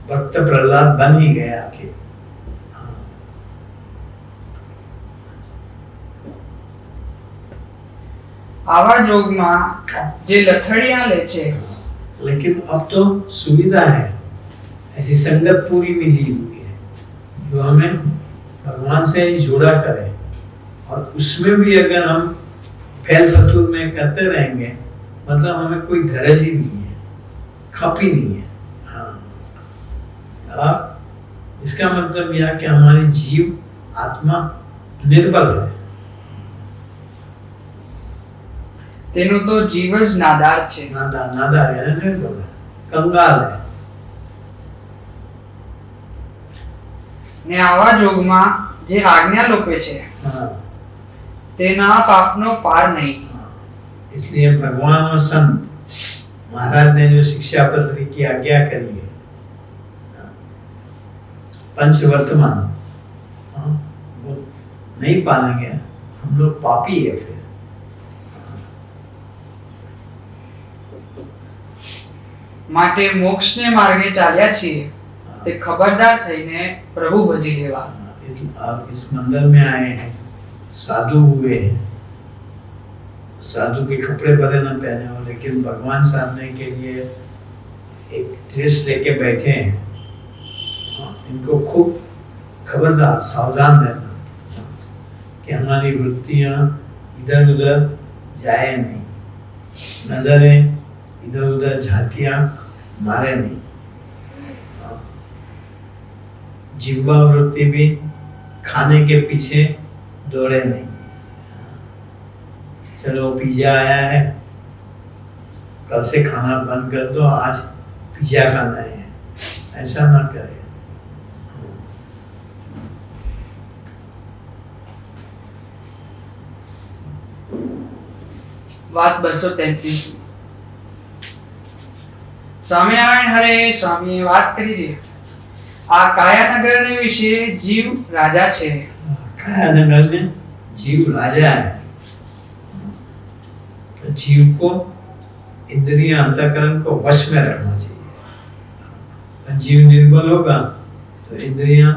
भक्त प्रहलाद बन ही गया आखिर। આવા જોગમાં જે લથડિયા લે છે, लेकिन अब तो सुविधा है, ऐसी संगत पूरी मिली हुई है जो हमें भगवान से ही जोड़ा करे, और उसमें भी अगर हम फैल फतूर में करते रहेंगे मतलब हमें कोई गरज ही नहीं है, खप ही नहीं है। हाँ, इसका मतलब यह कि हमारी जीव आत्मा निर्बल है। તેનો તો જીવ જ નાદાર છે. नादार है, निर्बल है, कंगाल है। ને આવા જોગમાં જે આજ્ઞા લોપે છે તેના પાપનો પાર નહીં. इसलिए भगवान और संत महाराज ने जो शिक्षा पत्र की आज्ञा करी है, पंचवर्तमान, वो नहीं पालेंगे हम लोग पापी है। फिर માટે મોક્ષને માર્ગે ચાલ્યા છીએ તે ખબરદાર થઈને પ્રભુ ભજી લેવા. इस मंदिर में आए हैं, साधु हुए हैं, साधु के कपड़े भले न पहने हो, लेकिन भगवान साधने के लिए एक ड्रेस लेके बैठे हैं। इनको खूब खबरदार सावधान रहना कि हमारी वृत्तियां इधर उधर जाए नहीं, नजरें इधर उधर झांकियां मारे नहीं, जिह्वा वृत्ति भी खाने के पीछे दौड़े नहीं। चलो पिज्जा आया है, कल से खाना बंद कर दो, आज पिज्जा खाना है, ऐसा ना करें। વાત 233 સ્વામિનારાયણ હરે સ્વામીએ વાત કરી છે આ કાયાનગરને વિશે જીવ રાજા છે. कायानगर में जीव राजा है। तो जीव को इंद्रिय अंतःकरण को वश में रखना चाहिए। जीव निर्बल होगा तो इंद्रियां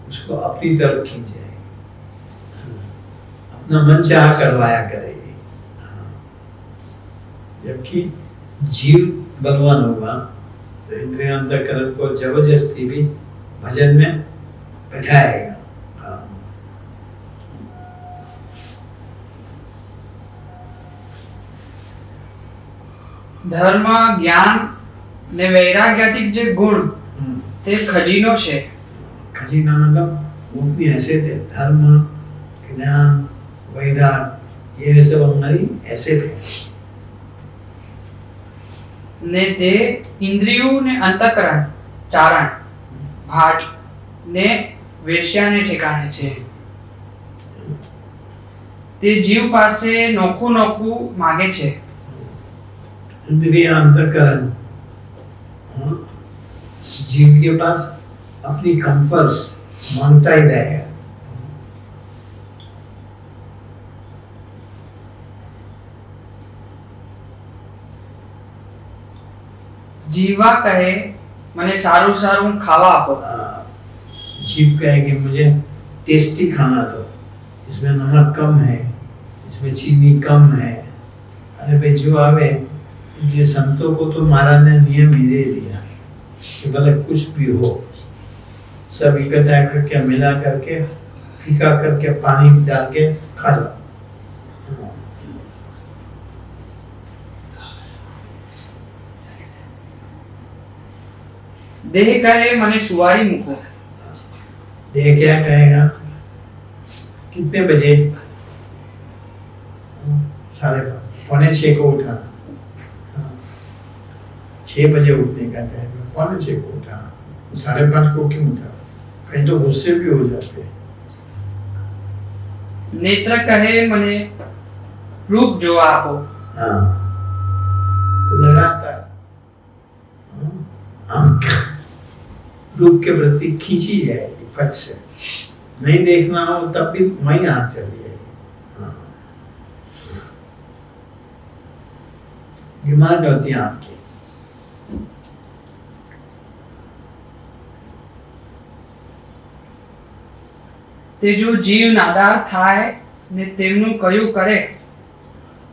उसको अपनी तरफ खींच जाएगी, अपना मन चाह करवाया करेगी। जबकि जीव बलवान होगा तो इंद्रिय अंतःकरण को जबरदस्ती भी भजन में बैठाएगा। हाँ। ધર્મ જ્ઞાન ને વૈરાગ્યાતિક જે ગુણ તે ખજીનો છે। खजीना मतलब मुक्ति ऐसे थे, धर्म ज्ञान वैराग ये सब हमारी ऐसे थे। ને તે ઇન્દ્રિયો ને અંતઃકરણ ચારણ ભાટ ને વેશ્યાને ઠેકાણે છે। તે જીવ પાસે નોખું નોખું માગે છે। इंद्रिय अंतःकरण जीव के पास अपनी कंफर्ट्स मांगता ही रहेगा। જીવા કહે મને સારું સારું ખાવા આપો। जीव कहेगी मुझे टेस्टी खाना दो, इसमें नमक कम है, इसमें चीनी कम है। अरे भाई जो आवे, इसलिए संतों को तो महाराज ने नियम ही दे दिया कि भले कुछ भी हो सब इकट्ठा करके मिला करके फीका करके पानी डाल के खा जाओ। દેહ કહે મને સુવાડી મૂકો। देह क्या कहेगा, कितने बजे? 5:45 को उठा। 6 बजे उठने का कहेगा, 5:45 को उठा। 5:30 को क्यों उठा? कहीं तो गुस्से भी हो जाते। नेत्र कहे મને રૂપ જોવા આપો। हाँ, लगातार आंख रूप के प्रति खींची जाएगी फट से, नहीं देखना हो तब भी वहीं आंख चली जाएगी। हाँ। डिमांड होती है आंख की। તે જો જીવ નાદાર થાય ને તેમનું કયું કરે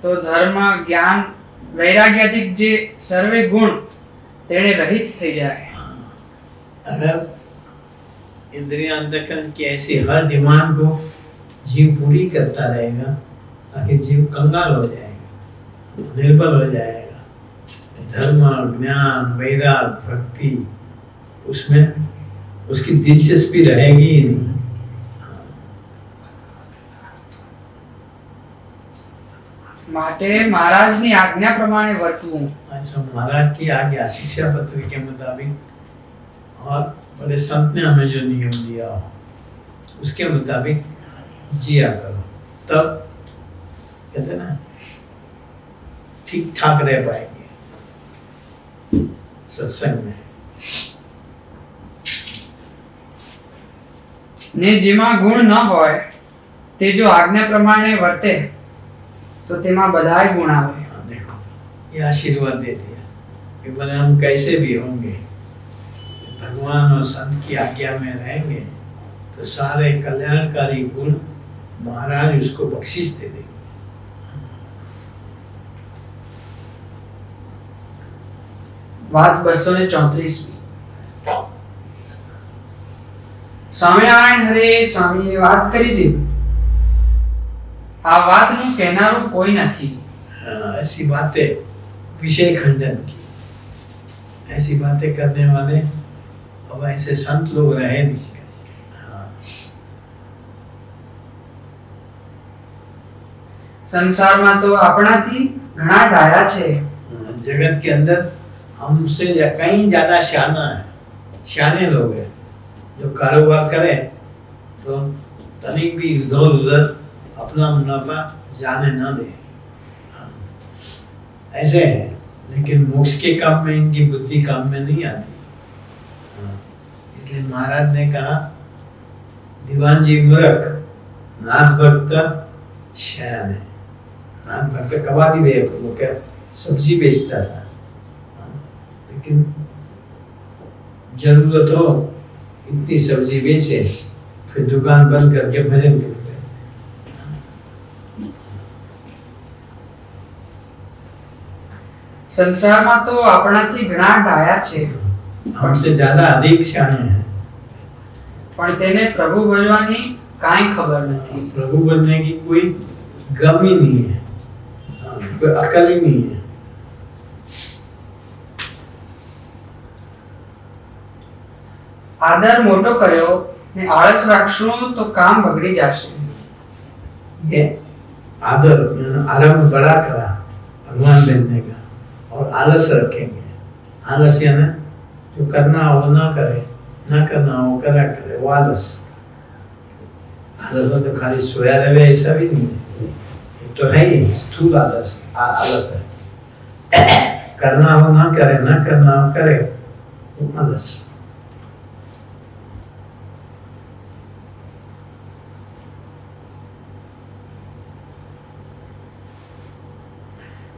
તો ધર્મ જ્ઞાન વૈરાગ્યાદિક જે સર્વે ગુણ તેણે રહિત થઈ જાય। अगर इंद्रिय अंतःकरण की ऐसी हर डिमांड को जीव पूरी करता रहेगा, ताकि जीव कंगाल हो जाएगा, निर्बल हो जाएगा। धर्म ज्ञान वैराग भक्ति उसमें उसकी दिलचस्पी रहेगी ही नहीं। માટે મહારાજની આજ્ઞા પ્રમાણે વર્તવું। अच्छा, महाराज की आज्ञा शिक्षा पत्र के मुताबिक और बड़े संत ने हमें जो नियम दिया उसके मुताबिक जिया करो, तब कहते ना ठीक ठाक रह पाएंगे सत्संग में। ને જેમાં ગુણ ન હોય તે જો આજ્ઞા પ્રમાણે વર્તે तो तेमा बधाई गुण आवे। देखो ये आशीर्वाद दे दिया कि भले हम कैसे भी होंगे, भगवान और संत की आज्ञा में रहेंगे तो सारे कल्याणकारी गुण महाराज उसको बख्शिश दे देंगे। बात 234 સ્વામિનારાયણ હરે સ્વામીએ વાત કરી છે। આ વાતનું કહેનારું કોઈ નથી। ऐसी बातें विषय खंडन की, ऐसी बातें करने वाले अब ऐसे संत लोग रहे नहीं। संसार में तो अपनाथी घणा डाया छे। जगत के अंदर हमसे कहीं ज्यादा शाना है, शाने लोग हैं जो कारोबार करें तो तनिक भी इधर उधर अपना मुनाफा जाने ना दे, ऐसे है। लेकिन मोक्ष के काम में इनकी बुद्धि काम में नहीं आती। इसलिए महाराज ने कहा दीवान जी मूर्ख, नाथ भक्त शयन है। नाथ भक्त कबाड़ी वो क्या सब्जी बेचता था, लेकिन जरूरत हो इतनी सब्जी बेचे फिर दुकान बंद करके भजन करते। संसार में तो अपनाथी घणा डाया छे, हमसे ज्यादा अधिक शाने हैं। પણ તેને પ્રભુ બનવાની કાંઈ ખબર નથી. प्रभु बनने की कोई गम ही नहीं है, कोई अकल ही नहीं है. આદર મોટો કર્યો ને આળસ રાખશું તો કામ બગડી જશે. ये आदर आरंभ बड़ा करा भगवान बनने का और आलस रखेंगे. आलस यानी जो करना हो ना करे, ना करना हो करा करे, वो आलस. आलस में तो खाली सोया रहे ऐसा भी नहीं है, ये तो है ही स्थूल आलस. आलस है करना हो ना करे, ना करना हो करे, वो आलस.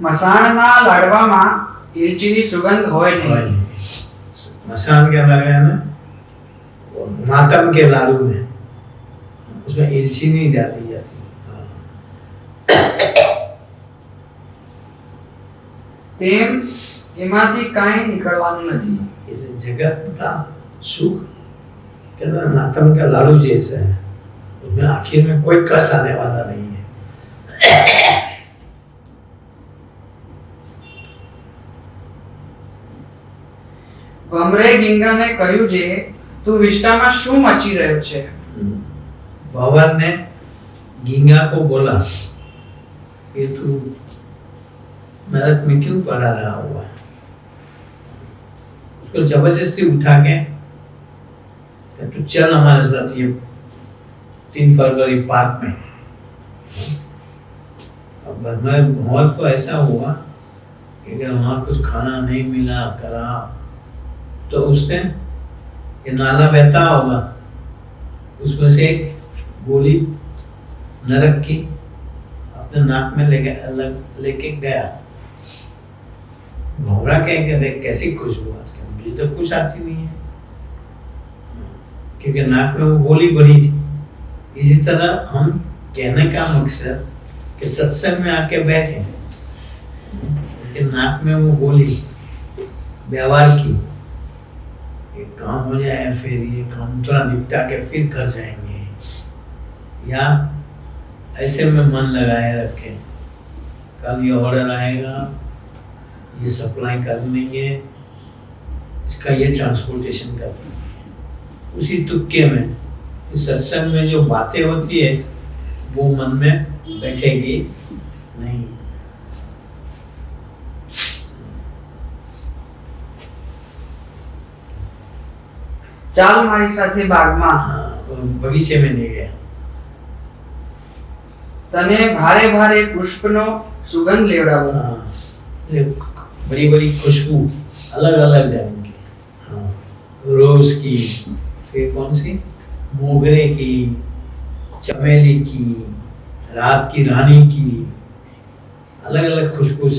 મસાણના લાડવામાં ઇલચીની સુગંધ હોય નહીં. मसान के अंदर है ना, मातम के लाडू में उसमें इलची नहीं डाली जाती. તેમ એમાંથી કાંઈ નીકળવાનું નથી. इस जगत का सुख के अंदर मातम का लाडू जैसा है, उसमें आखिर में कोई कस आने वाला नहीं है. ભમરે ગીંગાને કહ્યું જે તું વિષ્ટામાં શું મચી રહ્યો છે. भवन ने गींगा को बोला कि तू नरक में क्यों पड़ा रहा हुआ है. उसको जबरदस्ती उठा के तू चल हमारे साथ ये 3 फरवरी पार्क में. अब भवन को ऐसा हुआ कि अगर वहाँ कुछ खाना नहीं मिला करा तो उसने ये नाला बहता होगा, उसमें से एक गोली नरक की अपने नाक में लेके गया. भौरा कहेंगे कैसी खुशबू आती है, मुझे तो कुछ आती नहीं है, क्योंकि नाक में वो गोली भरी थी. इसी तरह हम कहने का मकसद कि सत्संग में आके बैठे कि नाक में वो गोली व्यवहार की, ये काम हो जाए फिर ये काम थोड़ा निपटा के फिर घर जाएंगे, या ऐसे में मन लगाए रखे कल ये ऑर्डर आएगा, ये सप्लाई कर लेंगे, इसका ये ट्रांसपोर्टेशन कर लेंगे. उसी तुक्के में इस सत्संग में जो बातें होती है वो मन में बैठेगी नहीं. ચાલ મારી સાથે બાગમાં. बगीचे में ले गया. તને ભારે ભારે પુષ્પનો સુગંધ લેવડાવો. बड़ी बड़ी खुशबू अलग अलग रंग की. रोज की, फिर कौन सी मोगरे की, चमेली की, रात की रानी की, अलग अलग खुशबू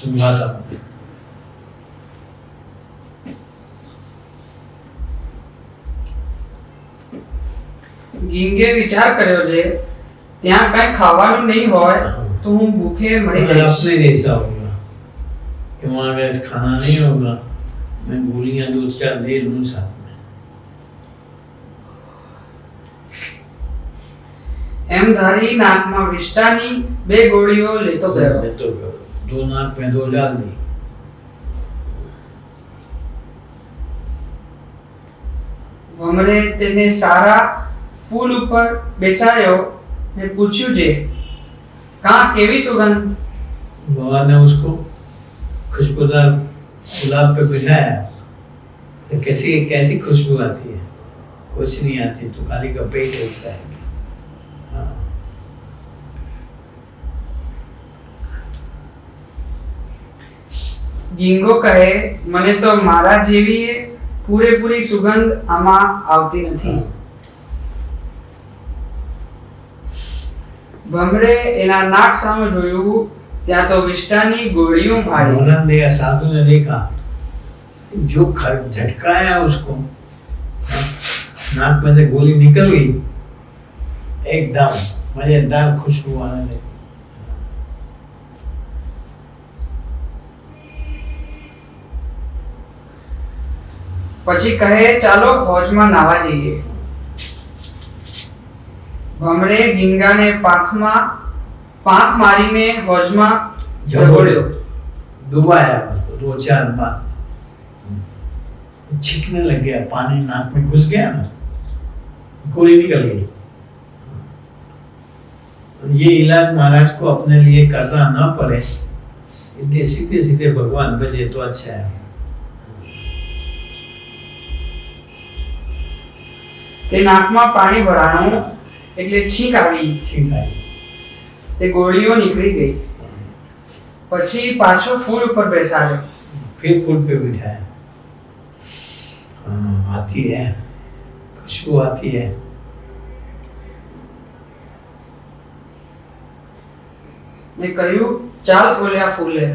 सुंघाता. ગીંગે વિચાર કર્યો જે ત્યાં કઈ ખાવાનું નહીં હોય તો હું ભૂખે મરી જઈશ. अपने जैसा होगा कि वहाँ अगर खाना नहीं होगा मैं गोलियां 2-4 ले लूँ साथ में. એમ ધારી નાકમાં વિષ્ટાની 2 ગોળીઓ લેતો ગયો. 2 नाक में 2 डाल दी. ભમરે તેને સારા ફૂલ ઉપર બેસાડ્યો ને પૂછ્યું જે કાં કેવી સુગંધ. भगवान ने उसको खुशबूदार गुलाब पे बिठाया. तो कैसी कैसी खुशबू आती है, कुछ नहीं आती, तो खाली का पेट उठता है. ગીંગો કહે મને તો મારા જેવી પૂરેપૂરી સુગંધ આમાં આવતી નથી. ભમરે એના નાક સામે જોયું ત્યાં તો વિષ્ટાની ગોળીઓ ભાળી. आनंद या साधु ने देखा जो झटकाया उसको, नाक में से गोली निकल गई, एकदम मजेदार खुशबू आने लगी. પછી કહે ચાલો હોજમાં નાવા જઈએ. ભમરે ગીંગાને પાંખ મારીને હોજમાં ઝઘડ્યો. डुबाया 2-4 बार, छिकने लग गया, पानी नाक में घुस गया ना, गोली निकल गई. ये इलाज महाराज को अपने लिए करना ना पड़े, इसलिए सीधे सीधे भगवान बजे तो अच्छा है. તે નાકમાં પાણી ભરાણું એટલે છીંક આવી. તે ગોળીઓ નીકળી ગઈ. પછી પાછો ફૂલ ઉપર બેસાડ્યો. फिर फूल पे बिठाया. आती है, खुशबू आती है. મેં કહ્યું ચાલ બોલ્યા ફૂલે.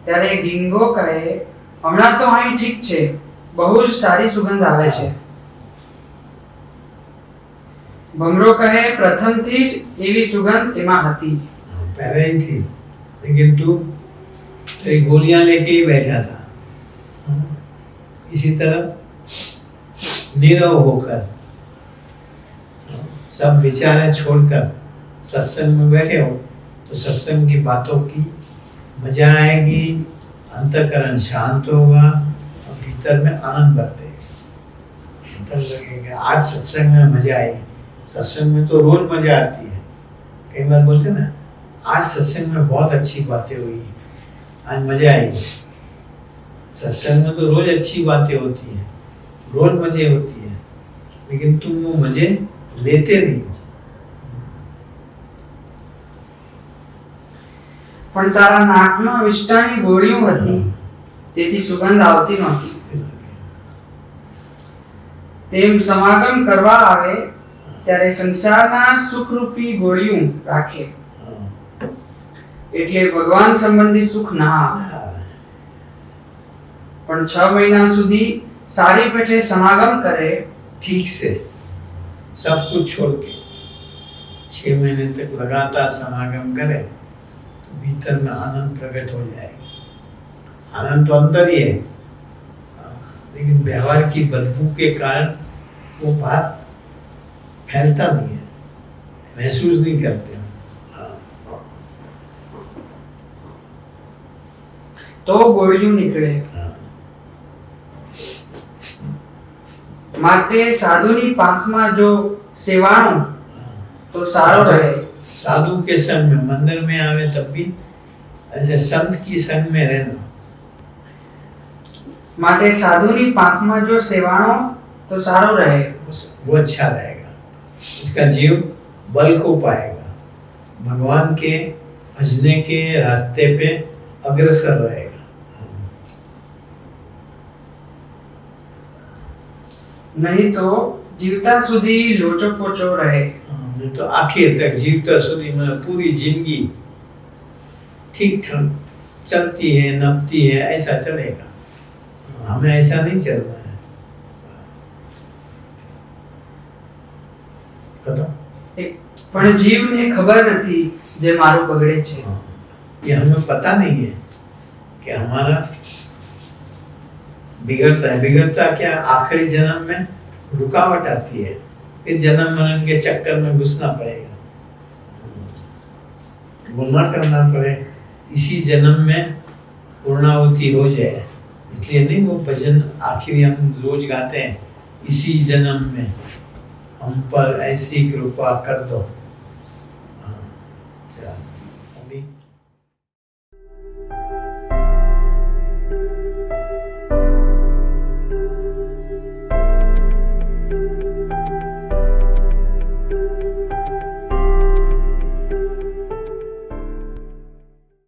ત્યારે ગીંગો કહે હમણાં તો અહીં ઠીક છે, બહુ જ સારી સુગંધ આવે છે. ભમરો કહે પ્રથમથી જ એવી સુગંધ એમાં હતી. पहले ही थी, लेकिन तू तेरी गोलियां लेके ही बैठा था. इसी तरह नीरव होकर सब विचारें छोड़कर सत्संग में बैठे हो तो सत्संग की बातों की मजा आएगी, अंतःकरण शांत होगा और भीतर में आनंद बरतेगा. तब लगेगा आज सत्संग में मजा आई. सत्संग में तो रोज मजा आती है. कई बार बोलते ना आज सत्संग में बहुत अच्छी बातें हुई, आज मजा आई. सत्संग में तो रोज अच्छी बातें होती है, रोज मजे होती है, लेकिन तुम वो मजे लेते नहीं हो. પણ તારા નાકમાં વિષ્ટાની ગોળીઓ હતી, તેથી સુગંધ આવતી નહોતી. તેમ સમાગમ કરવા આવે ત્યારે સંસારના સુખરૂપી ગોળીઓ રાખે, એટલે ભગવાન સંબંધી સુખ ના આવે. પણ 6 મહિના સુધી સારી પેઠે સમાગમ કરે, ठीक से सब कुछ छोड़ के 6 महीने तक लगातार समागम करे तो भीतर में आनंद प्रकट हो जाएगा. आनंद तो अंदर ही है, लेकिन व्यवहार की बदबू के कारण वो बात फैलता नहीं है, महसूस नहीं करते. તો ગોળીઓ નીકળે. માટે સાધુની પાંખમાં જો સેવાણો તો સારો રહે. साधु के संग में मंदिर में आवे तब भी ऐसे संत की संग में रहना. માટે સાધુની પાંખમાં જો સેવાણો તો સારો રહે. वो अच्छा रहेगा, उसका जीव बल को पाएगा, भगवान के भजने के रास्ते पे अग्रसर रहेगा. नहीं तो जीवता सुधी लोचो पोचो रहे. नहीं तो आखिर तक जीवता सुधी में पूरी जिंदगी ठीक ठाक चलती है, नपती है, ऐसा चलेगा. हमें ऐसा नहीं चलना है. પણ જીવને ખબર નથી જે મારું બગડે છે. ये हमें पता नहीं है कि हमारा बिगड़ता है. बिगड़ता क्या, आखिरी जन्म में रुकावट आती है, फिर जन्म मरण के चक्कर में घुसना पड़ेगा, गुनाह करना पड़े, इसी जन्म में पूर्णाहुति हो जाए. इसलिए नहीं वो भजन आखिरी हम रोज गाते हैं, इसी जन्म में हम पर ऐसी कृपा कर दो.